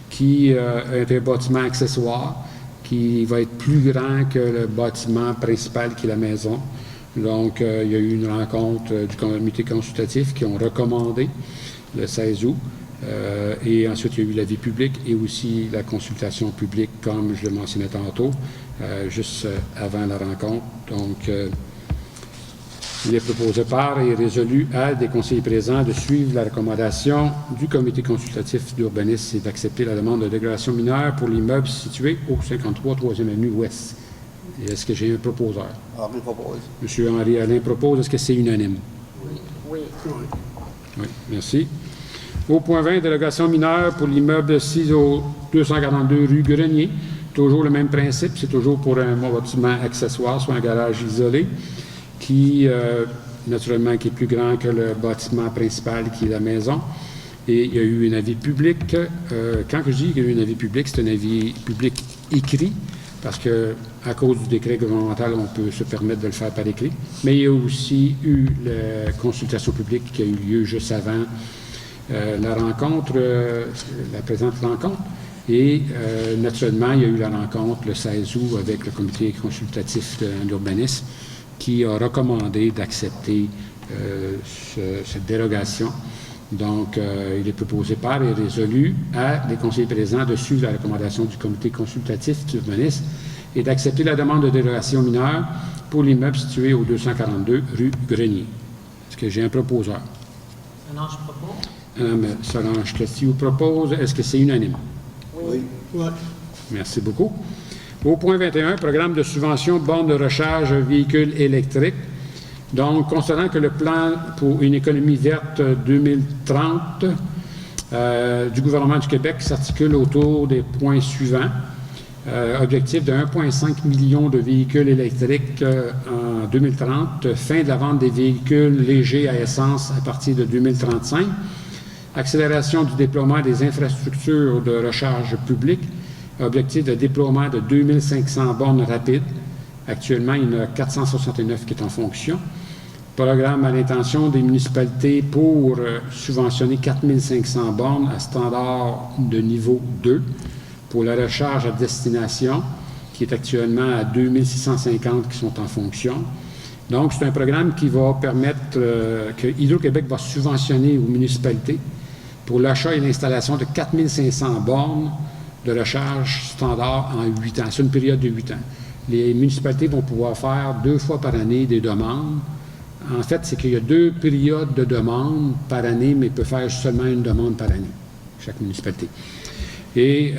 qui est un bâtiment accessoire qui va être plus grand que le bâtiment principal qui est la maison. Donc, il y a eu une rencontre du comité consultatif qui ont recommandé le 16 août. Et ensuite, il y a eu l'avis public et aussi la consultation publique, comme je le mentionnais tantôt, juste avant la rencontre. Donc, il est proposé par et résolu à des conseillers présents de suivre la recommandation du comité consultatif d'urbanisme et d'accepter la demande de dérogation mineure pour l'immeuble situé au 53 3e avenue Ouest. Est-ce que j'ai un proposeur? Henri propose. M. Henri-Alain propose. Est-ce que c'est unanime? Oui. Oui, merci. Au point 20, dérogation mineure pour l'immeuble 6 au 242 rue Grenier. Toujours le même principe, c'est toujours pour un bâtiment accessoire, soit un garage isolé, qui, naturellement, qui est plus grand que le bâtiment principal qui est la maison. Et il y a eu un avis public. Quand je dis qu'il y a eu un avis public, c'est un avis public écrit, parce que à cause du décret gouvernemental, on peut se permettre de le faire par écrit. Mais il y a aussi eu la consultation publique qui a eu lieu juste avant la rencontre, la présente rencontre. Et naturellement, il y a eu la rencontre le 16 août avec le comité consultatif d'urbanisme qui a recommandé d'accepter cette dérogation. Donc, il est proposé par et résolu à des conseillers présents de suivre la recommandation du comité consultatif d'urbanisme et d'accepter la demande de dérogation mineure pour l'immeuble situé au 242 rue Grenier. Est-ce que j'ai un proposeur? Solange propose. Madame Solange Cloutier vous propose. Est-ce que c'est unanime? Oui. Oui. Merci beaucoup. Au point 21, programme de subvention borne de recharge véhicules électriques. Donc, considérant que le plan pour une économie verte 2030 du gouvernement du Québec s'articule autour des points suivants. Objectif de 1,5 million de véhicules électriques en 2030, fin de la vente des véhicules légers à essence à partir de 2035, accélération du déploiement des infrastructures de recharge publique, objectif de déploiement de 2500 bornes rapides. Actuellement, il y en a 469 qui est en fonction. Programme à l'intention des municipalités pour subventionner 4500 bornes à standard de niveau 2 pour la recharge à destination, qui est actuellement à 2650 qui sont en fonction. Donc, c'est un programme qui va permettre que Hydro-Québec va subventionner aux municipalités pour l'achat et l'installation de 4500 bornes de recharge standard en 8 ans. C'est une période de 8 ans. Les municipalités vont pouvoir faire 2 fois par année des demandes. En fait, c'est qu'il y a 2 périodes de demandes par année, mais il peut faire seulement une demande par année, chaque municipalité. Et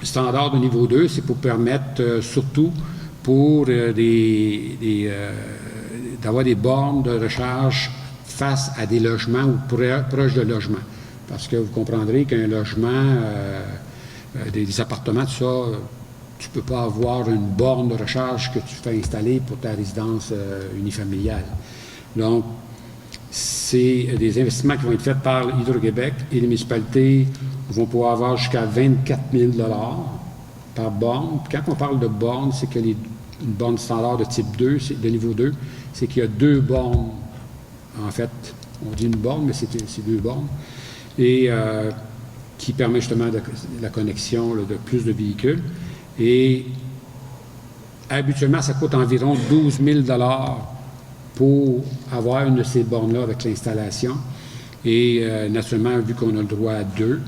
standard de niveau 2, c'est pour permettre surtout pour d'avoir des bornes de recharge face à des logements ou proches de logements. Parce que vous comprendrez qu'un logement, des appartements, tout ça, tu ne peux pas avoir une borne de recharge que tu fais installer pour ta résidence unifamiliale. Donc, c'est des investissements qui vont être faits par Hydro-Québec et les municipalités vont pouvoir avoir jusqu'à 24 000 $ par borne. Puis quand on parle de borne, c'est que une borne standard de type 2, de niveau 2, c'est qu'il y a 2 bornes. En fait, on dit une borne, mais c'est 2 bornes. Et qui permet justement la connexion de plus de véhicules. Et habituellement, ça coûte environ 12 000 $ pour avoir une de ces bornes-là avec l'installation. Et naturellement, vu qu'on a le droit à 2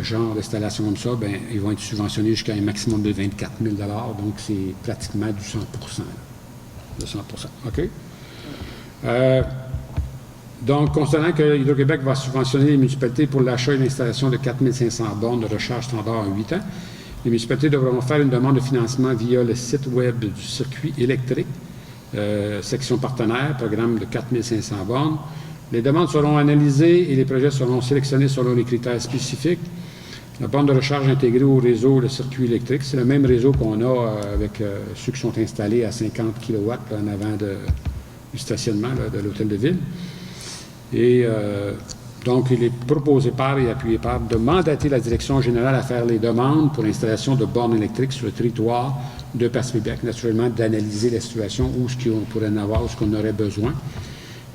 genres d'installations comme ça, bien, ils vont être subventionnés jusqu'à un maximum de 24 000 $. Donc, c'est pratiquement du 100 de 100 OK? Donc, considérant que Hydro-Québec va subventionner les municipalités pour l'achat et l'installation de 4 500 bornes de recharge standard en 8 ans, les municipalités devront faire une demande de financement via le site web du circuit électrique, section partenaire, programme de 4 500 bornes. Les demandes seront analysées et les projets seront sélectionnés selon les critères spécifiques. La borne de recharge intégrée au réseau, le circuit électrique, c'est le même réseau qu'on a avec ceux qui sont installés à 50 kW en avant du stationnement de l'hôtel de ville. Et donc, il est proposé par et appuyé par de mandater la direction générale à faire les demandes pour l'installation de bornes électriques sur le territoire de Passepébiac. Naturellement, d'analyser la situation, où ce qu'on pourrait en avoir, où ce qu'on aurait besoin.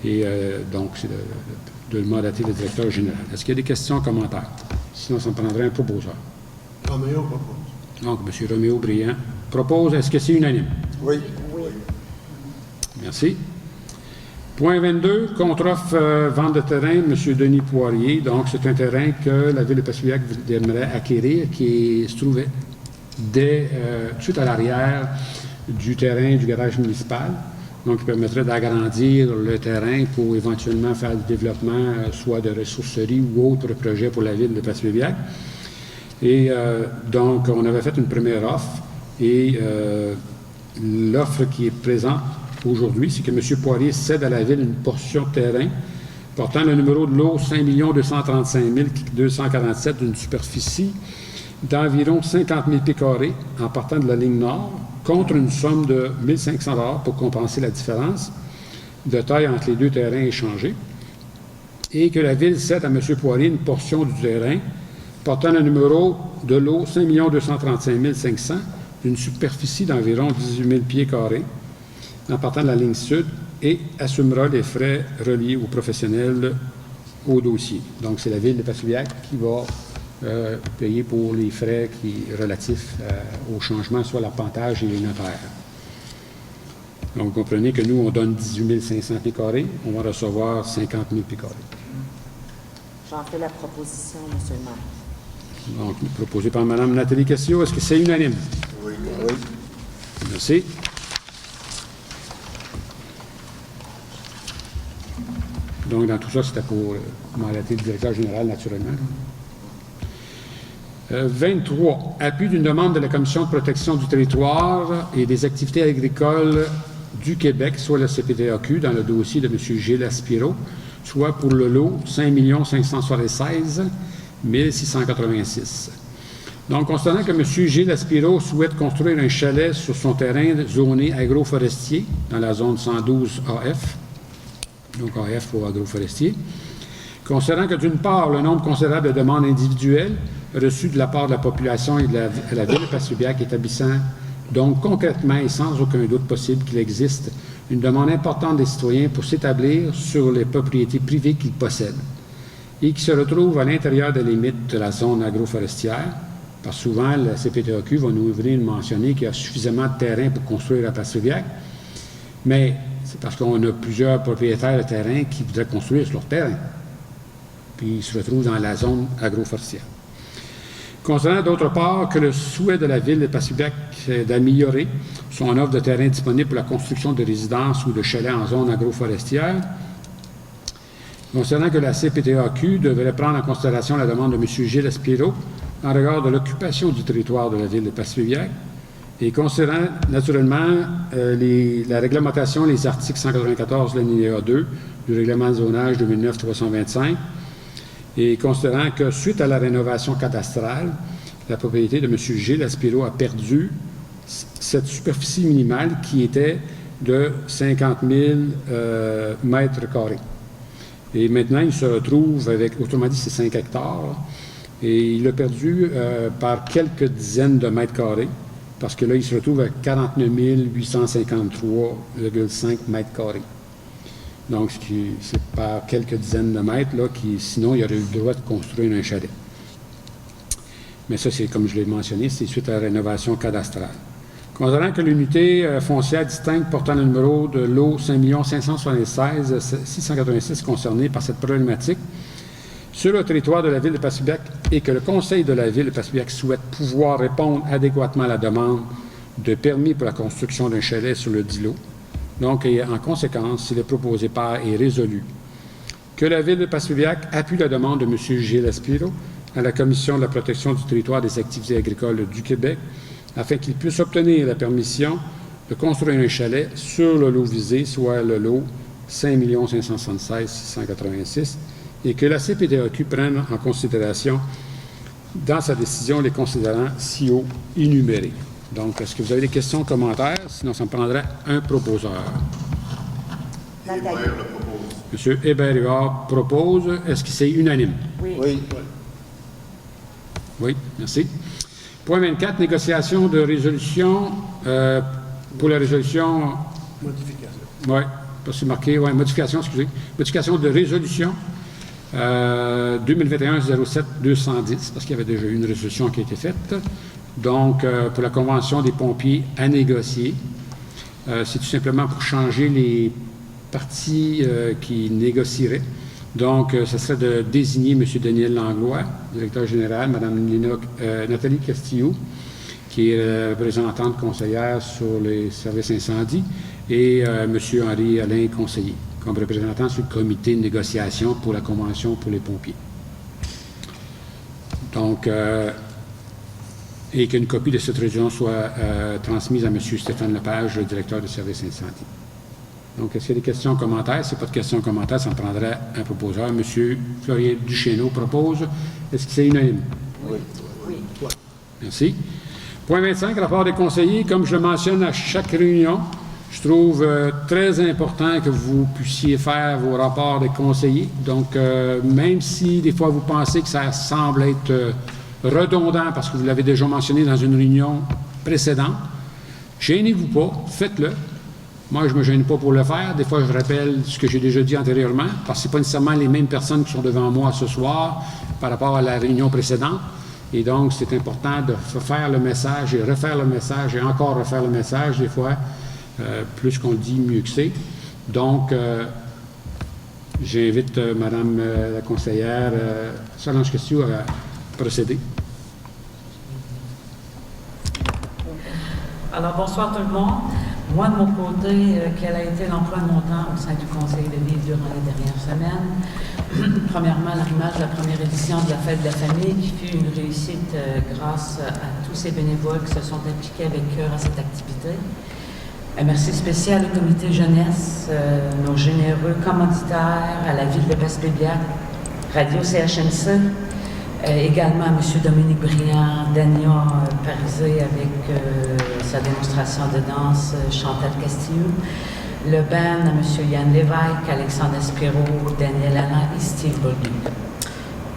Et donc, c'est de mandater le directeur général. Est-ce qu'il y a des questions, commentaires? Sinon, ça me prendrait un proposeur. Roméo propose. Donc, M. Roméo Briand propose. Est-ce que c'est unanime? Oui. Merci. Point 22, contre-offre vente de terrain, M. Denis Poirier. Donc, c'est un terrain que la Ville de Passepébiac aimerait acquérir, qui se trouvait tout à l'arrière du terrain du garage municipal. Donc, il permettrait d'agrandir le terrain pour éventuellement faire du développement, soit de ressourcerie ou autre projet pour la Ville de Passepébiac. Et donc, on avait fait une première offre et l'offre qui est présente aujourd'hui, c'est que M. Poirier cède à la Ville une portion de terrain portant le numéro de lot 5 235 247 d'une superficie d'environ 50 000 pieds carrés en partant de la ligne nord contre une somme de 1 500 $ pour compenser la différence de taille entre les 2 terrains échangés et que la Ville cède à M. Poirier une portion du terrain portant le numéro de lot 5 235 500 d'une superficie d'environ 18 000 pieds carrés en partant de la ligne sud et assumera les frais reliés aux professionnels au dossier. Donc, c'est la Ville de Passepébiac qui va payer pour les frais relatifs au changement, soit l'arpentage et les notaires. Donc, vous comprenez que nous, on donne 18 500 pieds carrés, on va recevoir 50 000 pieds carrés. J'en fais la proposition, M. le maire. Donc, proposé par Mme Nathalie Castillo. Est-ce que c'est unanime? Oui. Merci. Donc, dans tout ça, c'était pour mandater le directeur général, naturellement. 23. Appui d'une demande de la Commission de protection du territoire et des activités agricoles du Québec, soit la CPTAQ, dans le dossier de M. Gilles Aspiro, soit pour le lot 5 576 686. Donc, constatant que M. Gilles Aspiro souhaite construire un chalet sur son terrain zoné agroforestier dans la zone 112 AF, donc AF pour agroforestier, considérant que d'une part, le nombre considérable de demandes individuelles reçues de la part de la population et de la Ville de Passepébiac établissant donc concrètement et sans aucun doute possible qu'il existe une demande importante des citoyens pour s'établir sur les propriétés privées qu'ils possèdent et qui se retrouvent à l'intérieur des limites de la zone agroforestière, parce que souvent, la CPTAQ va nous venir mentionner qu'il y a suffisamment de terrain pour construire à Passepébiac, mais c'est parce qu'on a plusieurs propriétaires de terrain qui voudraient construire sur leur terrain, puis ils se retrouvent dans la zone agroforestière. Concernant d'autre part que le souhait de la Ville de Passaic d'améliorer son offre de terrain disponible pour la construction de résidences ou de chalets en zone agroforestière, concernant que la CPTAQ devrait prendre en considération la demande de M. Gilles Espiro en regard de l'occupation du territoire de la Ville de Passaic, et considérant naturellement la réglementation, les articles 194, l'alinéa 2 du règlement de zonage 2009-325, et considérant que suite à la rénovation cadastrale, la propriété de M. Gilles Espiro a perdu cette superficie minimale qui était de 50 000 mètres carrés. Et maintenant, il se retrouve avec, autrement dit, c'est 5 hectares, et il l'a perdu par quelques dizaines de mètres carrés, parce que là, il se retrouve à 49 853,5 mètres carrés. Donc, c'est par quelques dizaines de mètres, là, sinon, il aurait eu le droit de construire un chalet. Mais ça, c'est comme je l'ai mentionné, c'est suite à la rénovation cadastrale. Considérant que l'unité foncière distincte portant le numéro de lot 5 576 686 concernée par cette problématique sur le territoire de la Ville de Passaic et que le Conseil de la Ville de Passaic souhaite pouvoir répondre adéquatement à la demande de permis pour la construction d'un chalet sur le dit lot. Donc, en conséquence, il est proposé par et résolu que la Ville de Passaic appuie la demande de M. Gilles Espiro à la Commission de la protection du territoire des activités agricoles du Québec afin qu'il puisse obtenir la permission de construire un chalet sur le lot visé, soit le lot 5 576 686, et que la CPTAQ prenne en considération dans sa décision les considérants ci-haut énumérés. Donc, est-ce que vous avez des questions, commentaires? Sinon, ça me prendrait un proposeur. Nathalie. M. Hébert-Huard propose. Est-ce que c'est unanime? Oui. Oui, merci. Point 24, négociation de résolution pour la résolution... Modification. Oui, pas si marqué. Oui, modification, excusez. Modification de résolution 2021-07-210, parce qu'il y avait déjà eu une résolution qui a été faite. Donc, pour la Convention des pompiers à négocier, c'est tout simplement pour changer les parties qui négocieraient. Donc, ce serait de désigner M. Daniel Langlois, directeur général, Mme Nathalie Castillo, qui est représentante conseillère sur les services incendies, et M. Henri-Alain Conseiller, comme représentant sur le comité de négociation pour la Convention pour les pompiers. Donc, et qu'une copie de cette résolution soit transmise à M. Stéphane Lepage, le directeur du service incendie. Donc, est-ce qu'il y a des questions, commentaires? Si pas de questions, commentaires, ça me prendrait un proposeur. M. Florien Duchesneau propose. Est-ce que c'est unanime? Oui. Merci. Point 25, rapport des conseillers. Comme je le mentionne à chaque réunion, je trouve très important que vous puissiez faire vos rapports des conseillers. Donc, même si des fois vous pensez que ça semble être redondant parce que vous l'avez déjà mentionné dans une réunion précédente, gênez-vous pas, faites-le. Moi, je ne me gêne pas pour le faire. Des fois, je rappelle ce que j'ai déjà dit antérieurement, parce que ce n'est pas nécessairement les mêmes personnes qui sont devant moi ce soir par rapport à la réunion précédente. Et donc, c'est important de faire le message et refaire le message et encore refaire le message. Des fois, plus qu'on le dit, mieux que c'est. Donc, j'invite Mme la conseillère Solange Castillo à procéder. Alors, bonsoir tout le monde. Moi, de mon côté, quel a été l'emploi de mon temps au sein du Conseil de ville durant les dernières semaines? Premièrement, l'arrimage de la première édition de la Fête de la Famille, qui fut une réussite grâce à tous ces bénévoles qui se sont impliqués avec cœur à cette activité. Un merci spécial au comité jeunesse, nos généreux commanditaires, à la ville de Passaic, Radio CHMC, également à M. Dominique Briand, Dania Parisé avec sa démonstration de danse, Chantal Castillo, le band à M. Yann Lévesque, Alexandre Espiro, Daniel Alain et Steve Bolduc.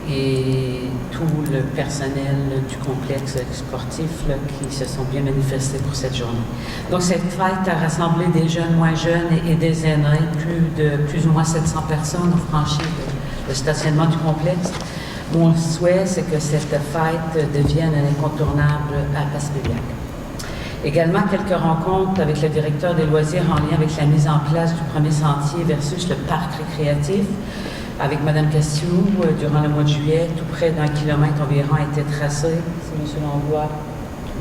Et tout le personnel du complexe sportif là, qui se sont bien manifestés pour cette journée. Donc cette fête a rassemblé des jeunes, moins jeunes et des aînés. Plus ou moins 700 personnes ont franchi le stationnement du complexe. Mon souhait, c'est que cette fête devienne un incontournable à Passaic. Également, quelques rencontres avec le directeur des loisirs en lien avec la mise en place du premier sentier versus le parc récréatif. avec Mme Castillo, durant le mois de juillet, tout près d'1 kilomètre environ a été tracé. C'est M. Langlois,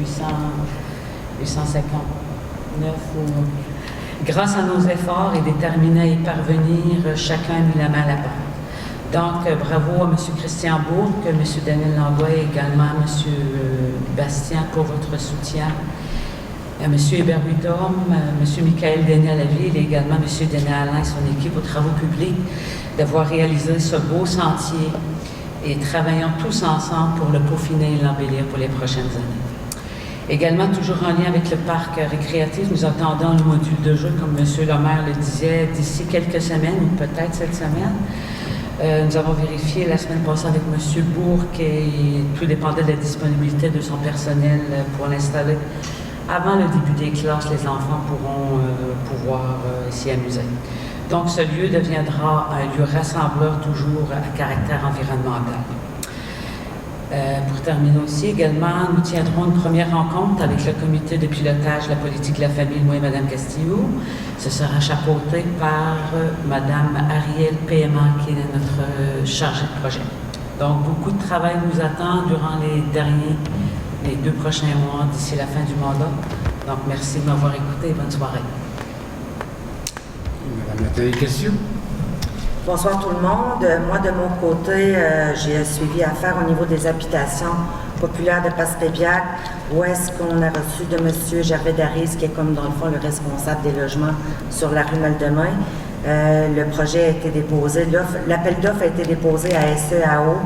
859. Grâce à nos efforts et déterminés à y parvenir, chacun a mis la main à la pâte. Donc, bravo à M. Christian Bourque, M. Daniel Langlois et également à M. Bastien pour votre soutien. À M. Hébert Huidhomme, M. Michael Denis à la ville et également M. Denis Alain et son équipe aux travaux publics d'avoir réalisé ce beau sentier et travaillons tous ensemble pour le peaufiner et l'embellir pour les prochaines années. Également, toujours en lien avec le parc récréatif, nous attendons le module de jeu, comme M. le maire le disait, d'ici quelques semaines ou peut-être cette semaine. Nous avons vérifié la semaine passée avec M. Bourque et tout dépendait de la disponibilité de son personnel pour l'installer. Avant le début des classes, les enfants pourront pouvoir s'y amuser. Donc, ce lieu deviendra un lieu rassembleur toujours à caractère environnemental. Pour terminer aussi, également, nous tiendrons une première rencontre avec le comité de pilotage de la politique de la famille, moi et Mme Castillo. Ce sera chapeauté par Mme Arielle Péman, qui est notre chargée de projet. Donc, beaucoup de travail nous attend durant les 2 prochains mois d'ici la fin du mandat. Donc, merci de m'avoir écouté et bonne soirée. Madame Nathalie, question? Bonsoir tout le monde. Moi, de mon côté, j'ai suivi affaire au niveau des habitations populaires de Passepébiac, où est-ce qu'on a reçu de M. Gervais Daris, qui est comme dans le fond le responsable des logements sur la rue Mal-Demain. Le projet a été déposé, l'appel d'offres a été déposé à SEAO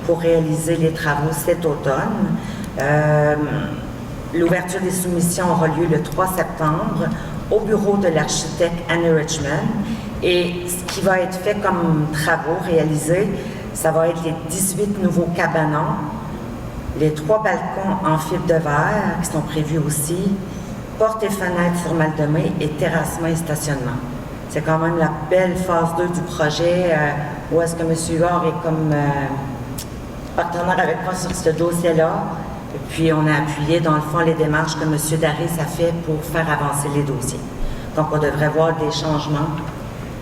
pour réaliser les travaux cet automne. L'ouverture des soumissions aura lieu le 3 septembre au bureau de l'architecte Annie Richmond. Et ce qui va être fait comme travaux réalisés, ça va être les 18 nouveaux cabanons, les 3 balcons en fibre de verre qui sont prévus aussi, portes et fenêtres sur Mal-Demain et terrassement et stationnement. C'est quand même la belle phase 2 du projet où est-ce que M. Huard est comme partenaire avec moi sur ce dossier-là. Et puis, on a appuyé, dans le fond, les démarches que M. Daris a fait pour faire avancer les dossiers. Donc, on devrait voir des changements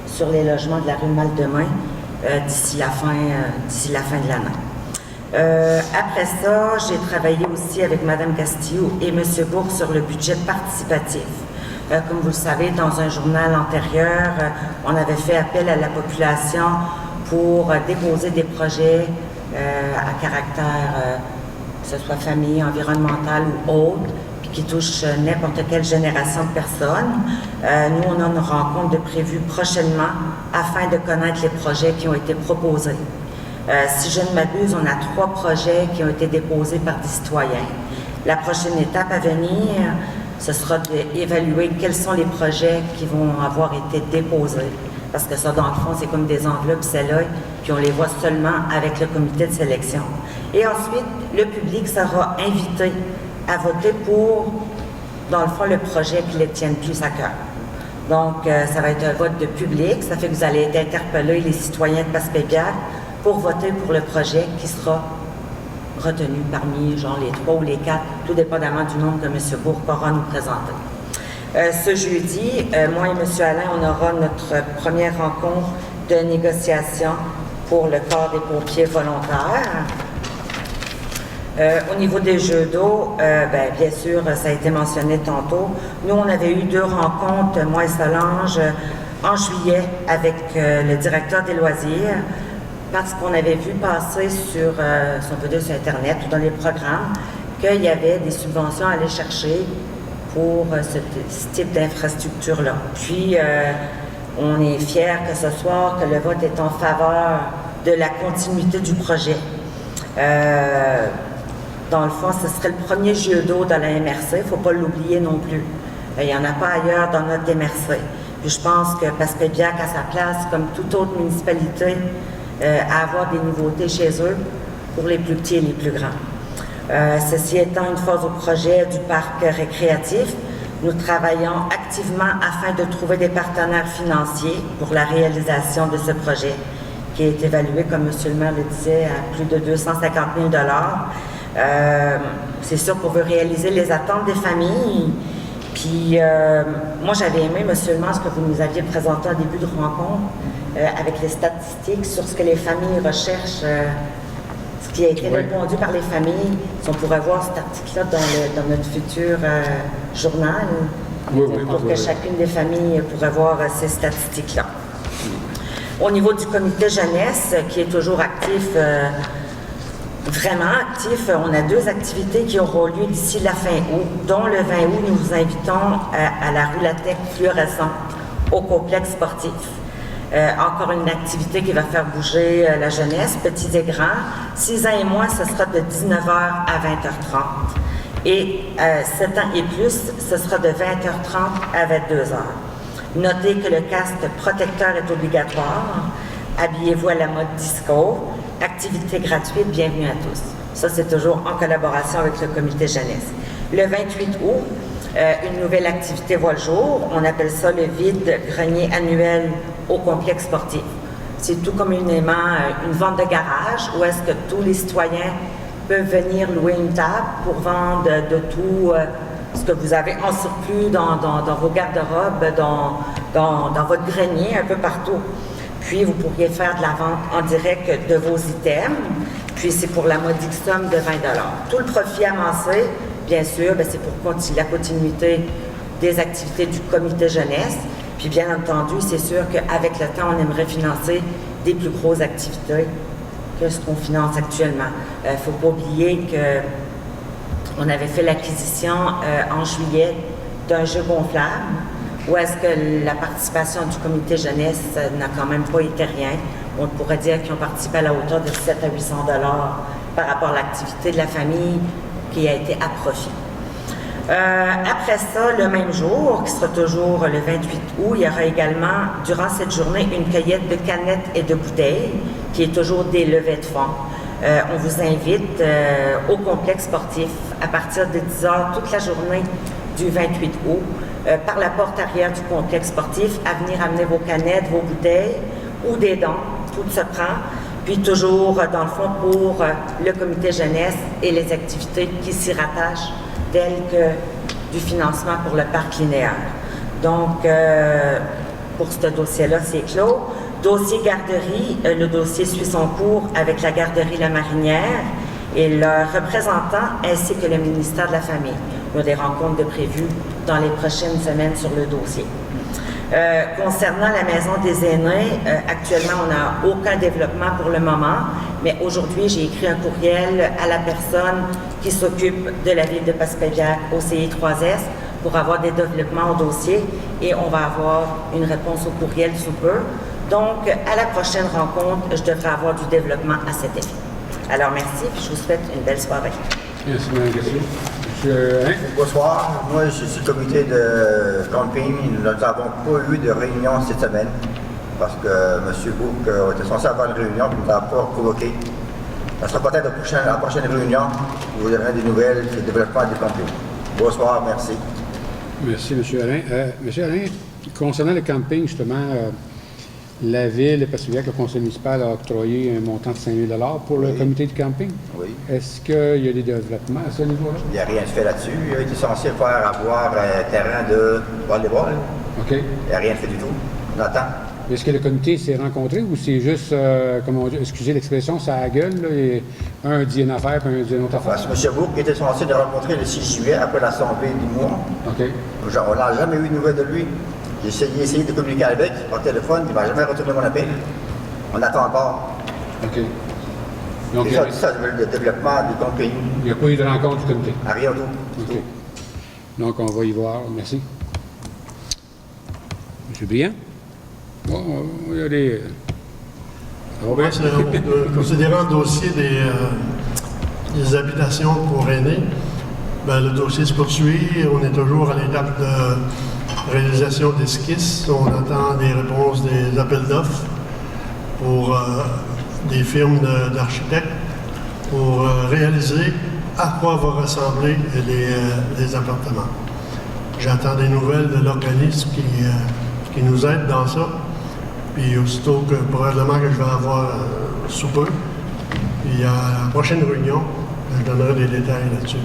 sur les logements de la rue Mal-Demain d'ici la fin de l'année. Après ça, j'ai travaillé aussi avec Mme Castillo et M. Bourque sur le budget participatif. Comme vous le savez, dans un journal antérieur, on avait fait appel à la population pour déposer des projets à caractère, que ce soit famille, environnemental ou autre, puis qui touchent n'importe quelle génération de personnes. Nous, on a une rencontre de prévue prochainement afin de connaître les projets qui ont été proposés. Si je ne m'abuse, on a 3 projets qui ont été déposés par des citoyens. La prochaine étape à venir, ce sera d'évaluer quels sont les projets qui vont avoir été déposés. Parce que ça, dans le fond, c'est comme des enveloppes celles-là, puis on les voit seulement avec le comité de sélection. Et ensuite, le public sera invité à voter pour, dans le fond, le projet qui les tienne plus à cœur. Donc, ça va être un vote de public. Ça fait que vous allez être interpellés, les citoyens de Passepébiac, pour voter pour le projet qui sera retenu parmi, genre, les 3 ou les 4, tout dépendamment du nombre que M. Bourque aura nous présenter. Ce jeudi, moi et M. Alain, on aura notre première rencontre de négociation pour le corps des pompiers volontaires. Au niveau des jeux d'eau, bien sûr, ça a été mentionné tantôt. Nous, on avait eu 2 rencontres, moi et Solange, en juillet avec le directeur des loisirs, parce qu'on avait vu passer sur, si on peut dire sur Internet ou dans les programmes, qu'il y avait des subventions à aller chercher pour ce type d'infrastructure-là. Puis, on est fiers que ce soir, que le vote est en faveur de la continuité du projet. Dans le fond, ce serait le premier jeu d'eau dans la MRC, il ne faut pas l'oublier non plus. Il n'y en a pas ailleurs dans notre MRC. Puis je pense que Passepébiac a sa place, comme toute autre municipalité, à avoir des nouveautés chez eux pour les plus petits et les plus grands. Ceci étant une phase au projet du parc récréatif, nous travaillons activement afin de trouver des partenaires financiers pour la réalisation de ce projet, qui est évalué, comme M. le maire le disait, à plus de 250 000 $. C'est sûr qu'on veut réaliser les attentes des familles, Puis, moi, j'avais aimé, M. le maire, ce que vous nous aviez présenté en début de rencontre, avec les statistiques sur ce que les familles recherchent, ce qui a été répondu par les familles. Si on pourrait voir cet article-là dans notre futur journal, pour que chacune des familles pourrait voir ces statistiques-là. Au niveau du comité jeunesse, qui est toujours actif, vraiment actif, on a 2 activités qui auront lieu d'ici la fin août, dont le 20 août, nous vous invitons à la rue Latec fluorescente, au complexe sportif. Encore une activité qui va faire bouger la jeunesse, petits et grands. 6 ans et moins, ce sera de 19h à 20h30. Et 7 ans et plus, ce sera de 20h30 à 22h. Notez que le casque protecteur est obligatoire. Habillez-vous à la mode disco. Activité gratuite, bienvenue à tous. Ça, c'est toujours en collaboration avec le comité jeunesse. Le 28 août, une nouvelle activité voit le jour. On appelle ça le vide-grenier annuel au complexe sportif. C'est tout communément une vente de garage où est-ce que tous les citoyens peuvent venir louer une table pour vendre de tout ce que vous avez en surplus dans vos garde-robes, dans votre grenier, un peu partout. Puis, vous pourriez faire de la vente en direct de vos items. Puis, c'est pour la modique somme de 20 $. Tout le profit amassé, bien sûr, c'est pour la continuité des activités du comité jeunesse. Puis, bien entendu, c'est sûr qu'avec le temps, on aimerait financer des plus grosses activités que ce qu'on finance actuellement. Il ne faut pas oublier qu'on avait fait l'acquisition en juillet d'un jeu gonflable, où est-ce que la participation du comité jeunesse n'a quand même pas été rien. On pourrait dire qu'ils ont participé à la hauteur de 700 à 800 $ par rapport à l'activité de la famille qui a été à profit. Après ça, le même jour, qui sera toujours le 28 août, il y aura également, durant cette journée, une cueillette de canettes et de bouteilles, qui est toujours des levées de fonds. On vous invite au complexe sportif à partir de 10h toute la journée du 28 août, par la porte arrière du complexe sportif, à venir amener vos canettes, vos bouteilles ou des dons, tout se prend, puis toujours, dans le fond, pour le comité jeunesse et les activités qui s'y rattachent, telles que du financement pour le parc linéaire. Donc, pour ce dossier-là, c'est clos. Dossier garderie, le dossier suit son cours avec la garderie La Marinière et leurs représentants ainsi que le ministère de la Famille. Il y a des rencontres de prévues dans les prochaines semaines sur le dossier. Concernant la maison des aînés, actuellement, on n'a aucun développement pour le moment, mais aujourd'hui, j'ai écrit un courriel à la personne qui s'occupe de la ville de Passepébiac au CI3S pour avoir des développements au dossier et on va avoir une réponse au courriel sous peu. Donc, à la prochaine rencontre, je devrais avoir du développement à cet effet. Alors, merci, puis je vous souhaite une belle soirée. Merci, Mme Gassier. Monsieur Alain? Bonsoir, moi je suis le comité de camping. Nous n'avons pas eu de réunion cette semaine parce que M. Bouc était censé avoir une réunion et ne nous a pas convoqué. Ça sera peut-être la prochaine réunion où vous donnerez des nouvelles sur le développement du camping. Bonsoir, merci. Merci, M. Alain. M. Alain, concernant le camping, justement, la ville de Passepébiac, le conseil municipal, a octroyé un montant de 5 000 $ pour le comité de camping. Oui. Est-ce qu'il y a des développements à ce niveau-là? Il n'y a rien de fait là-dessus. Il a été censé avoir un terrain de volleyball. OK. Il n'y a rien de fait du tout. On attend. Est-ce que le comité s'est rencontré ou c'est juste, comment on dit, excusez l'expression, ça a la gueule, là, et un dit une affaire puis un dit une autre affaire? Parce que M. Bourque était censé le rencontrer le 6 juillet après l'assemblée du mois. OK. On n'a jamais eu de nouvelles de lui. J'ai essayé de communiquer avec par téléphone, il ne m'a jamais retourné mon appel. On attend encore. OK. Donc, c'est ça, le développement du camping. Il n'y a pas eu de rencontre du comité? Rien du tout. OK. Donc, on va y voir. Merci. M. Briand? Bon, il y a des... Considérant le dossier des habitations pour aînés, le dossier se poursuit. On est toujours à l'étape de réalisation d'esquisses. On attend des réponses des appels d'offres pour des firmes d'architectes pour réaliser à quoi vont ressembler les appartements. J'attends des nouvelles de l'organisme qui nous aide dans ça. Puis aussitôt que probablement que je vais avoir sous peu, puis à la prochaine réunion, je donnerai des détails là-dessus.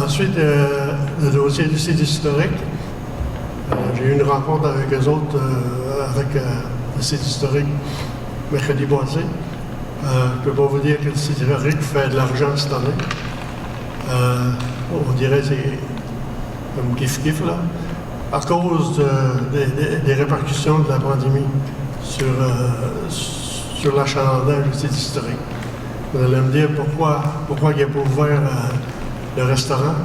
Ensuite, le dossier du site historique. J'ai eu une rencontre avec eux autres, avec le site historique, mercredi passé. Je ne peux pas vous dire que le site historique fait de l'argent cette année. On dirait que c'est comme kiff-kiff, là. À cause des répercussions de la pandémie sur l'achalandage du site historique. Vous allez me dire pourquoi il n'y a pas ouvert le restaurant.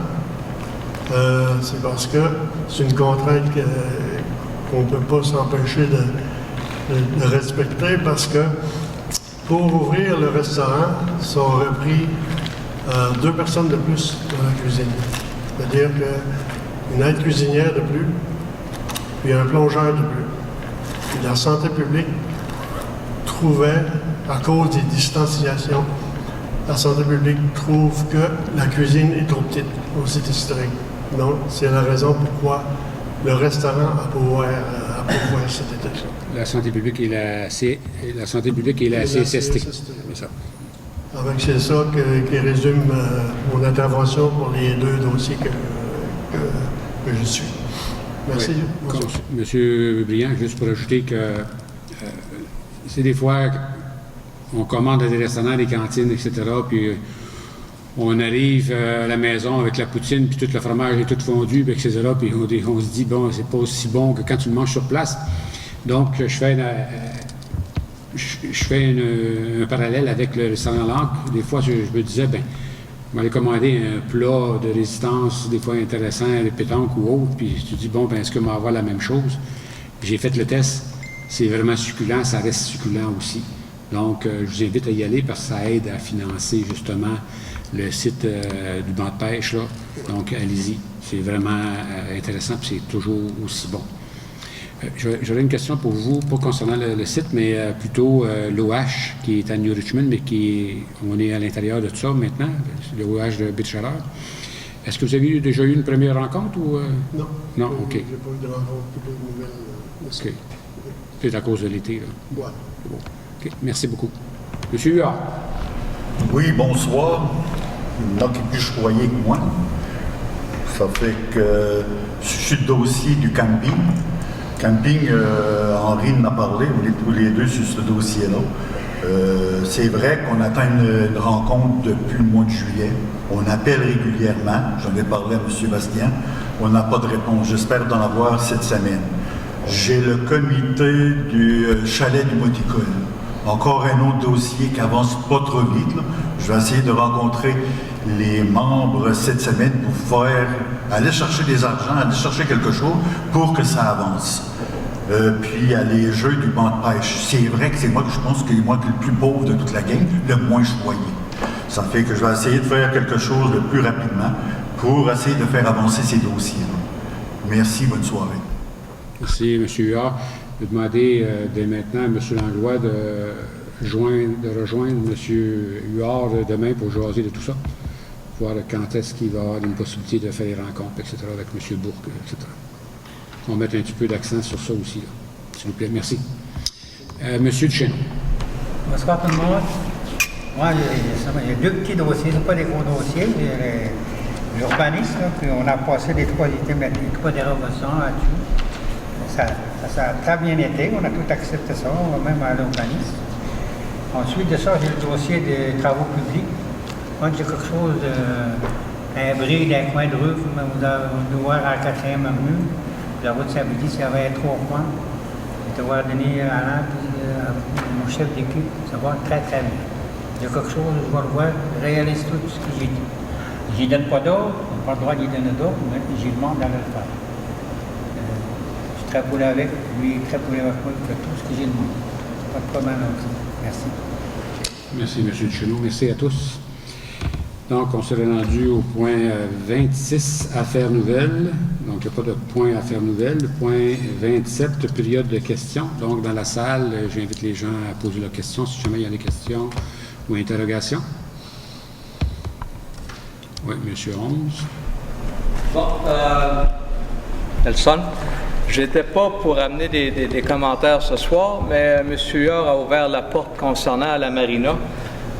C'est parce que c'est une contrainte qu'on ne peut pas s'empêcher de respecter, parce que pour ouvrir le restaurant, ça aurait pris 2 personnes de plus dans la cuisine. C'est-à-dire qu'une aide cuisinière de plus, puis un plongeur de plus. Puis la santé publique trouvait, à cause des distanciations, la santé publique trouve que la cuisine est trop petite au site historique. Donc, c'est la raison pourquoi le restaurant a pas ouvert cet été. La santé publique et la CSST. C'est ça. Donc, c'est ça qui résume mon intervention pour les 2 dossiers que je suis. Merci. Oui. Monsieur Briand, juste pour ajouter que c'est des fois on commande à des restaurants, des cantines, etc., puis on arrive à la maison avec la poutine, puis tout le fromage est tout fondu, puis etc., puis on se dit, bon, c'est pas aussi bon que quand tu le manges sur place. Donc, je fais un parallèle avec le restaurant L'Ancre. Des fois, je me disais, ben, on allait commander un plat de résistance, des fois intéressant, des pétanques ou autre, puis tu te dis, bon, ben, est-ce que on va avoir la même chose? J'ai fait le test, c'est vraiment succulent, ça reste succulent aussi. Donc, je vous invite à y aller parce que ça aide à financer justement le site du banc de pêche, là. Donc, allez-y, c'est vraiment intéressant, puis c'est toujours aussi bon. J'aurais une question pour vous, pas concernant le site, mais plutôt l'OH qui est à New Richmond, mais on est à l'intérieur de tout ça maintenant, le OH de Beach-Chaleur. Est-ce que vous avez déjà eu une première rencontre ou Non. Non, OK. J'ai pas eu de rencontre, pas de nouvelles. OK. C'est à cause de l'été, là. Ouais. Bon. OK. Merci beaucoup. Monsieur Huard. Oui, bonsoir. Il y en a qui plus choyés que moi. Ça fait que je suis le dossier du camping. Camping, Henri en a parlé, on est tous les 2 sur ce dossier-là. C'est vrai qu'on attend une rencontre depuis le mois de juillet. On appelle régulièrement, j'en ai parlé à M. Bastien, on n'a pas de réponse. J'espère d'en avoir cette semaine. J'ai le comité du chalet du Moticole. Encore un autre dossier qui avance pas trop vite, là. Je vais essayer de rencontrer les membres cette semaine pour aller chercher des argents, aller chercher quelque chose pour que ça avance. Puis il y a les jeux du banc de pêche. C'est vrai que c'est moi que je pense que moi qui est le plus pauvre de toute la gang, le moins choyé. Ça fait que je vais essayer de faire quelque chose le plus rapidement pour essayer de faire avancer ces dossiers-là. Merci, bonne soirée. Merci, M. Huard. Je vais demander dès maintenant à M. Langlois de rejoindre M. Huard demain pour jaser de tout ça. Voir quand est-ce qu'il va y avoir une possibilité de faire des rencontres, etc., avec M. Bourque, etc. On va mettre un petit peu d'accent sur ça aussi, là. S'il vous plaît. Merci. M. Duchesne. Bonsoir tout le monde. Moi, il y a 2 petits dossiers, ce pas des gros dossiers. L'urbanisme, puis on a passé les 3 dérogations là-dessus. Ça a très bien été, on a tout accepté ça, même à l'urbanisme. Ensuite de ça, j'ai le dossier des travaux publics. Quand j'ai quelque chose, un bris d'un coin de rue, vous devez voir à la 4e avenue, la route Saint-Bédis, il y avait 3 points. Je vais donner à l'an, mon chef d'équipe, ça va très très bien. Il y a quelque chose, je vais le voir, réalise tout ce que j'ai dit. Je ne donne pas d'autres, je n'ai pas le droit d'y donner d'autres, mais j'y demande d'aller le faire. Je suis très poulé avec, lui est très poulé avec moi, il fait tout ce que j'ai demandé. Pas de problème avec ça. Merci. Merci, M. Duchesneau. Merci à tous. Donc, on s'est rendu au point 26, affaires nouvelles. Donc, il n'y a pas de point affaires nouvelles. Le point 27, période de questions. Donc, dans la salle, j'invite les gens à poser leurs questions si jamais il y a des questions ou interrogations. Oui, M. Holmes. Bon, Nelson, je n'étais pas pour amener des commentaires ce soir, mais M. Huard a ouvert la porte concernant la marina.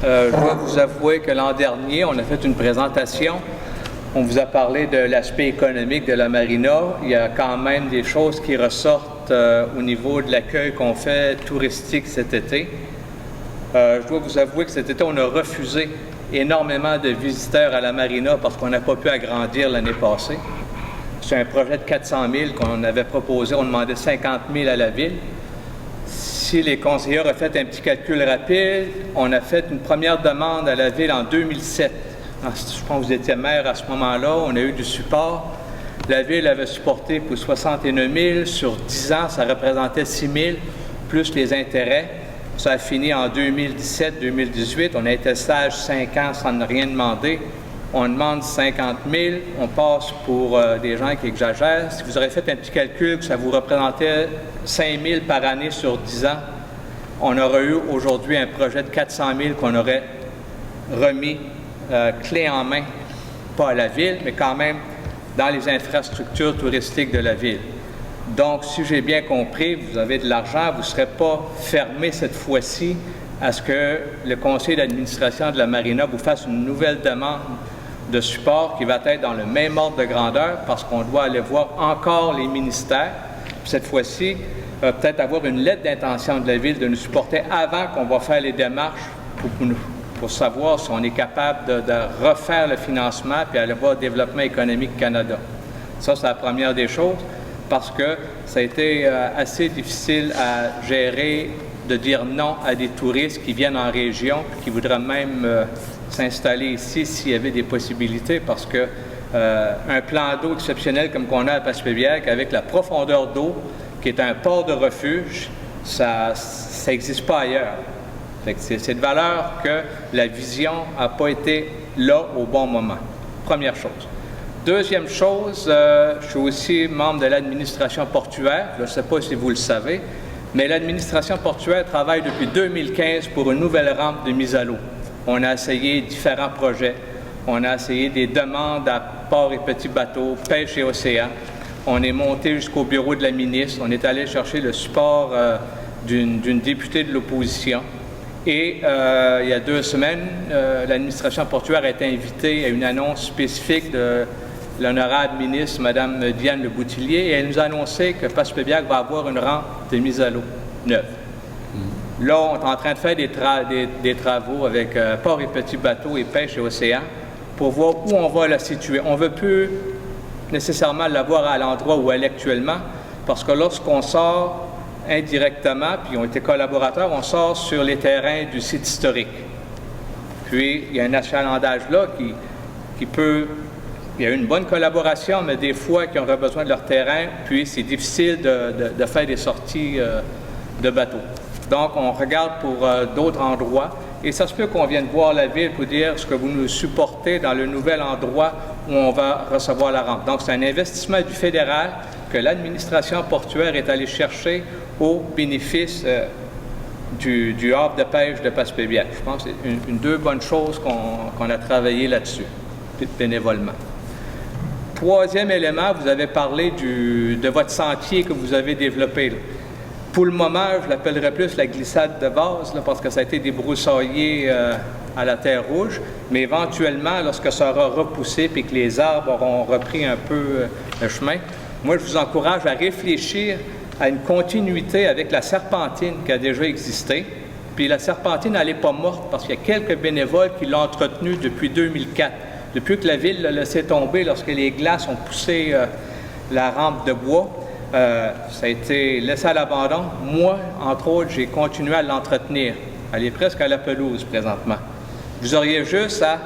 Je dois vous avouer que l'an dernier, on a fait une présentation On vous a parlé de l'aspect économique de la marina. Il y a quand même des choses qui ressortent au niveau de l'accueil qu'on fait touristique cet été. Je dois vous avouer que cet été, on a refusé énormément de visiteurs à la marina parce qu'on n'a pas pu agrandir l'année passée. C'est un projet de 400 000 qu'on avait proposé. On demandait 50 000 à la ville. Si les conseillers ont fait un petit calcul rapide, on a fait une première demande à la ville en 2007. Je pense que vous étiez maire à ce moment-là. On a eu du support. La ville avait supporté pour 61 000. Sur 10 ans, ça représentait 6 000, plus les intérêts. Ça a fini en 2017-2018. On a été sage 5 ans sans ne rien demander. On demande 50 000. On passe pour des gens qui exagèrent. Si vous aurez fait un petit calcul, que ça vous représentait 5 000 par année sur 10 ans, on aurait eu aujourd'hui un projet de 400 000 qu'on aurait remis clé en main, pas à la ville, mais quand même dans les infrastructures touristiques de la ville. Donc, si j'ai bien compris, vous avez de l'argent, vous ne serez pas fermé cette fois-ci à ce que le conseil d'administration de la marina vous fasse une nouvelle demande de support qui va être dans le même ordre de grandeur parce qu'on doit aller voir encore les ministères. Puis cette fois-ci, peut-être avoir une lettre d'intention de la ville de nous supporter avant qu'on va faire les démarches pour savoir si on est capable de refaire le financement puis aller voir Développement économique Canada. Ça, c'est la première des choses parce que ça a été assez difficile à gérer de dire non à des touristes qui viennent en région puis qui voudraient même s'installer ici s'il y avait des possibilités parce que un plan d'eau exceptionnel comme qu'on a à Passepébiac avec la profondeur d'eau qui est un port de refuge, ça n'existe pas ailleurs. C'est de valeur que la vision n'a pas été là au bon moment. Première chose. Deuxième chose, je suis aussi membre de l'administration portuaire. Je ne sais pas si vous le savez, mais l'administration portuaire travaille depuis 2015 pour une nouvelle rampe de mise à l'eau. On a essayé différents projets. On a essayé des demandes à port et petits bateaux, pêche et océan. On est monté jusqu'au bureau de la ministre. On est allé chercher le support d'une députée de l'opposition. Et il y a 2 semaines, l'administration portuaire a été invitée à une annonce spécifique de l'honorable ministre, Mme Diane Le Boutillier, et elle nous a annoncé que Passepébiac va avoir une rampe de mise à l'eau neuve. Là, on est en train de faire des travaux avec port et petits bateaux et pêche et océan pour voir où on va la situer. On ne veut plus nécessairement l'avoir à l'endroit où elle est actuellement, parce que lorsqu'on sort indirectement, puis on était collaborateurs, on sort sur les terrains du site historique. Puis, il y a un achalandage là qui peut... Il y a une bonne collaboration, mais des fois, qui auraient besoin de leur terrain, puis c'est difficile de faire des sorties de bateaux. Donc, on regarde pour d'autres endroits, et ça se peut qu'on vienne voir la ville pour dire ce que vous nous supportez dans le nouvel endroit où on va recevoir la rampe. Donc, c'est un investissement du fédéral que l'administration portuaire est allée chercher au bénéfice du havre de pêche de Passepébiac. Je pense que c'est une deux bonnes choses qu'on a travaillé là-dessus, bénévolement. Troisième élément, vous avez parlé de votre sentier que vous avez développé. Là. Pour le moment, je l'appellerais plus la glissade de base, là, parce que ça a été débroussaillé à la terre rouge, mais éventuellement, lorsque ça aura repoussé et que les arbres auront repris un peu le chemin, moi, je vous encourage à réfléchir à une continuité avec la serpentine qui a déjà existé. Puis la serpentine, elle n'est pas morte parce qu'il y a quelques bénévoles qui l'ont entretenue depuis 2004. Depuis que la ville l'a laissé tomber lorsque les glaces ont poussé la rampe de bois, ça a été laissé à l'abandon. Moi, entre autres, j'ai continué à l'entretenir. Elle est presque à la pelouse présentement. Vous auriez juste à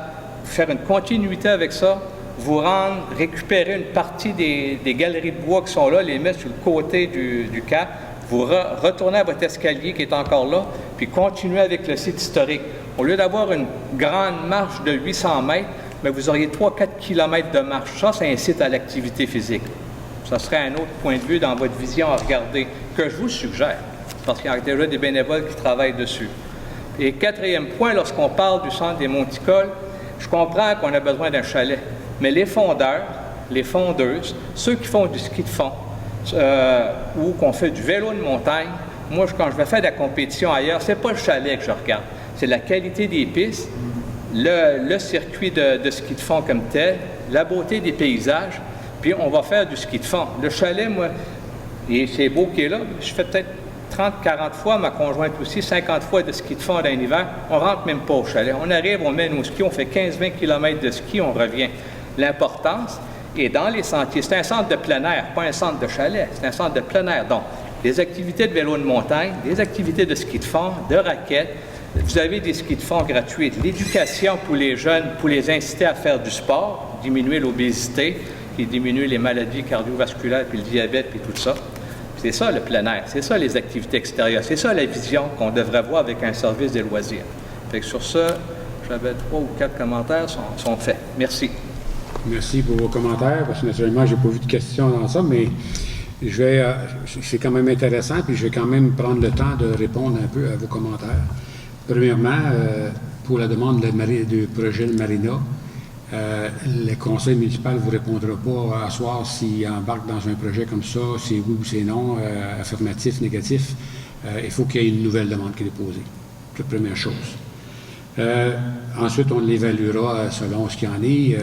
faire une continuité avec ça, vous rendre, récupérer une partie des galeries de bois qui sont là, les mettre sur le côté du cap, vous retournez à votre escalier qui est encore là, puis continuer avec le site historique. Au lieu d'avoir une grande marche de 800 mètres, mais vous auriez 3-4 km de marche. Ça, c'est un site à l'activité physique. Ça serait un autre point de vue dans votre vision à regarder, que je vous suggère, parce qu'il y a déjà des bénévoles qui travaillent dessus. Et quatrième point, lorsqu'on parle du centre des Monticoles, je comprends qu'on a besoin d'un chalet, mais les fondeurs, les fondeuses, ceux qui font du ski de fond ou qu'on fait du vélo de montagne, moi, quand je vais faire de la compétition ailleurs, c'est pas le chalet que je regarde, c'est la qualité des pistes, le circuit de ski de fond comme tel, la beauté des paysages, puis on va faire du ski de fond. Le chalet, moi, et c'est beau qu'il est là, je fais peut-être 30, 40 fois, ma conjointe aussi, 50 fois de ski de fond dans l'hiver. On ne rentre même pas au chalet. On arrive, on met nos skis, on fait 15-20 km de ski, on revient. L'importance est dans les sentiers. C'est un centre de plein air, pas un centre de chalet, c'est un centre de plein air. Donc, des activités de vélo de montagne, des activités de ski de fond, de raquettes. Vous avez des skis de fond gratuits, de l'éducation pour les jeunes, pour les inciter à faire du sport, diminuer l'obésité, et diminuer les maladies cardiovasculaires, puis le diabète, puis tout ça. C'est ça le plein air, c'est ça les activités extérieures, c'est ça la vision qu'on devrait avoir avec un service des loisirs. Fait que sur ça, j'avais 3 ou 4 commentaires sont faits. Merci. Merci pour vos commentaires, parce que naturellement, je n'ai pas vu de questions dans ça, mais c'est quand même intéressant, puis je vais quand même prendre le temps de répondre un peu à vos commentaires. Premièrement, pour la demande du projet Le Marina, le conseil municipal ne vous répondra pas à soir s'il embarque dans un projet comme ça, c'est oui ou c'est non, affirmatif, négatif. Il faut qu'il y ait une nouvelle demande qui est déposée. C'est la première chose. Ensuite, on l'évaluera selon ce qu'il y en est.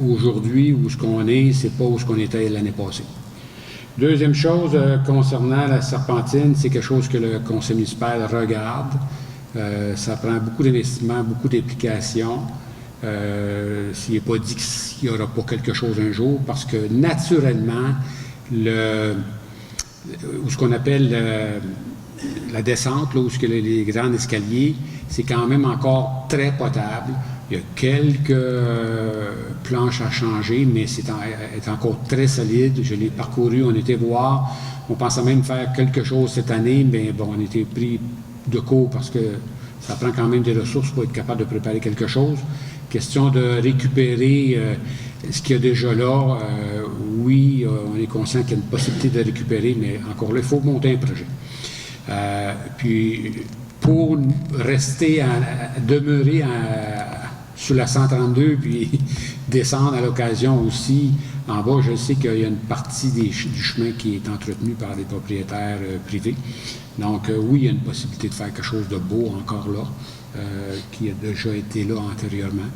Aujourd'hui, où ce qu'on est, c'est pas où ce qu'on était l'année passée. Deuxième chose, concernant la serpentine, c'est quelque chose que le conseil municipal regarde. Ça prend beaucoup d'investissement, beaucoup d'implications. S'il n'est pas dit qu'il n'y aura pas quelque chose un jour, parce que naturellement, ce qu'on appelle la descente, là, où les grands escaliers, c'est quand même encore très potable. Il y a quelques planches à changer, mais c'est encore très solide. Je l'ai parcouru, on était voir. On pensait même faire quelque chose cette année, mais bon, on était pris de court parce que ça prend quand même des ressources pour être capable de préparer quelque chose. Question de récupérer ce qu'il y a déjà là. Oui, on est conscient qu'il y a une possibilité de récupérer, mais encore là, il faut monter un projet. Puis, pour rester, demeurer sur la 132, puis descendre à l'occasion aussi en bas, je sais qu'il y a une partie du chemin qui est entretenue par des propriétaires privés. Donc, oui, il y a une possibilité de faire quelque chose de beau encore là. Qui a déjà été là antérieurement.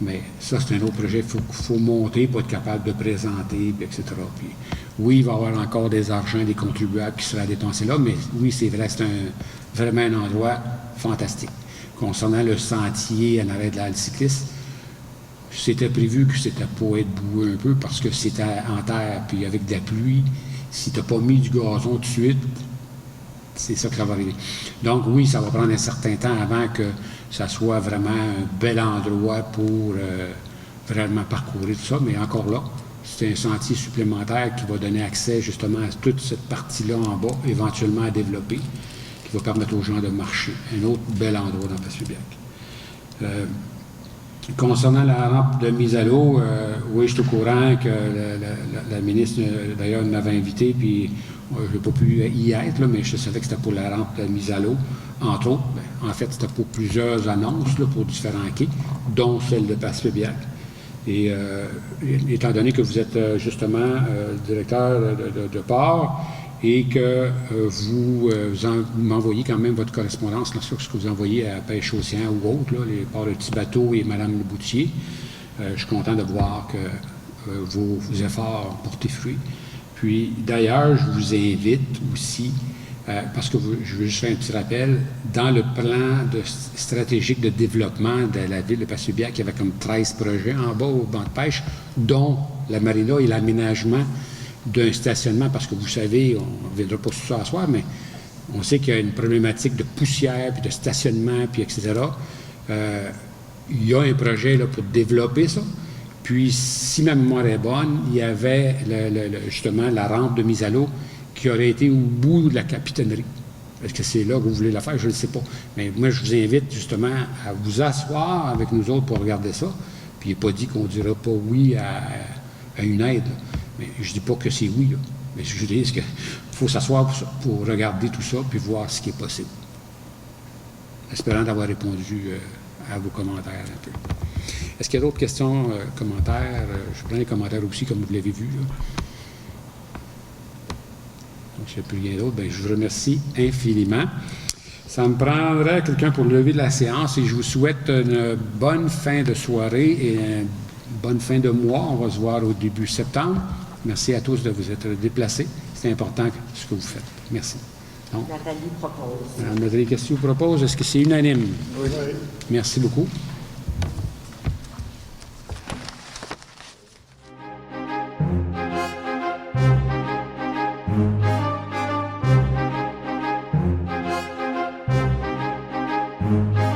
Mais ça, c'est un autre projet. Il faut monter pour être capable de présenter, etc. Puis, oui, il va y avoir encore des argents des contribuables qui sera dépensé là, mais oui, c'est vrai, c'est vraiment un endroit fantastique. Concernant le sentier en arrêt de la halle cycliste, c'était prévu que c'était pour être boueux un peu parce que c'était en terre, puis avec de la pluie, si tu n'as pas mis du gazon tout de suite, c'est ça que ça va arriver. Donc oui, ça va prendre un certain temps avant que ça soit vraiment un bel endroit pour vraiment parcourir tout ça, mais encore là, c'est un sentier supplémentaire qui va donner accès justement à toute cette partie-là en bas, éventuellement à développer, qui va permettre aux gens de marcher. Un autre bel endroit dans Place-Lubiac. Concernant la rampe de mise à l'eau, oui, je suis au courant que la ministre, d'ailleurs, m'avait invité, puis je n'ai pas pu y être, là, mais je savais que c'était pour la rampe de mise à l'eau, entre autres. Ben, en fait, c'était pour plusieurs annonces, là, pour différents quais, dont celle de Place-Lubiac. Et étant donné que vous êtes justement directeur de port et que vous m'envoyez quand même votre correspondance là, sur ce que vous envoyez à Pêche Océan ou autres, là, les ports de Petit Bateau et Mme Le Boutier, je suis content de voir que vos efforts ont porté fruit. Puis, d'ailleurs, je vous invite aussi, parce que je veux juste faire un petit rappel, dans le plan stratégique de développement de la ville de Place-Lubiac, il y avait comme 13 projets en bas au banc de pêche, dont la marina et l'aménagement d'un stationnement, parce que vous savez, on ne reviendra pas sur ça à soir, mais on sait qu'il y a une problématique de poussière, puis de stationnement, puis etc. Il y a un projet là, pour développer ça. Puis, si ma mémoire est bonne, il y avait justement la rampe de mise à l'eau qui aurait été au bout de la capitainerie. Est-ce que c'est là que vous voulez la faire? Je ne le sais pas. Mais moi, je vous invite justement à vous asseoir avec nous autres pour regarder ça. Puis, il n'est pas dit qu'on ne dira pas oui à une aide. Là. Mais je ne dis pas que c'est oui. Là. Mais je dis qu'il faut s'asseoir pour regarder tout ça puis voir ce qui est possible. Espérant d'avoir répondu à vos commentaires un peu. Est-ce qu'il y a d'autres questions, commentaires? Je prends les commentaires aussi, comme vous l'avez vu. Là. Donc, s'il n'y a plus rien d'autre, je vous remercie infiniment. Ça me prendrait quelqu'un pour lever de la séance et je vous souhaite une bonne fin de soirée et bonne fin de mois. On va se voir au début septembre. Merci à tous de vous être déplacés. C'est important ce que vous faites. Merci. Donc, Nathalie propose. Madame Nathalie, qu'est-ce que vous propose? Est-ce que c'est unanime? Oui. Merci beaucoup. Thank you.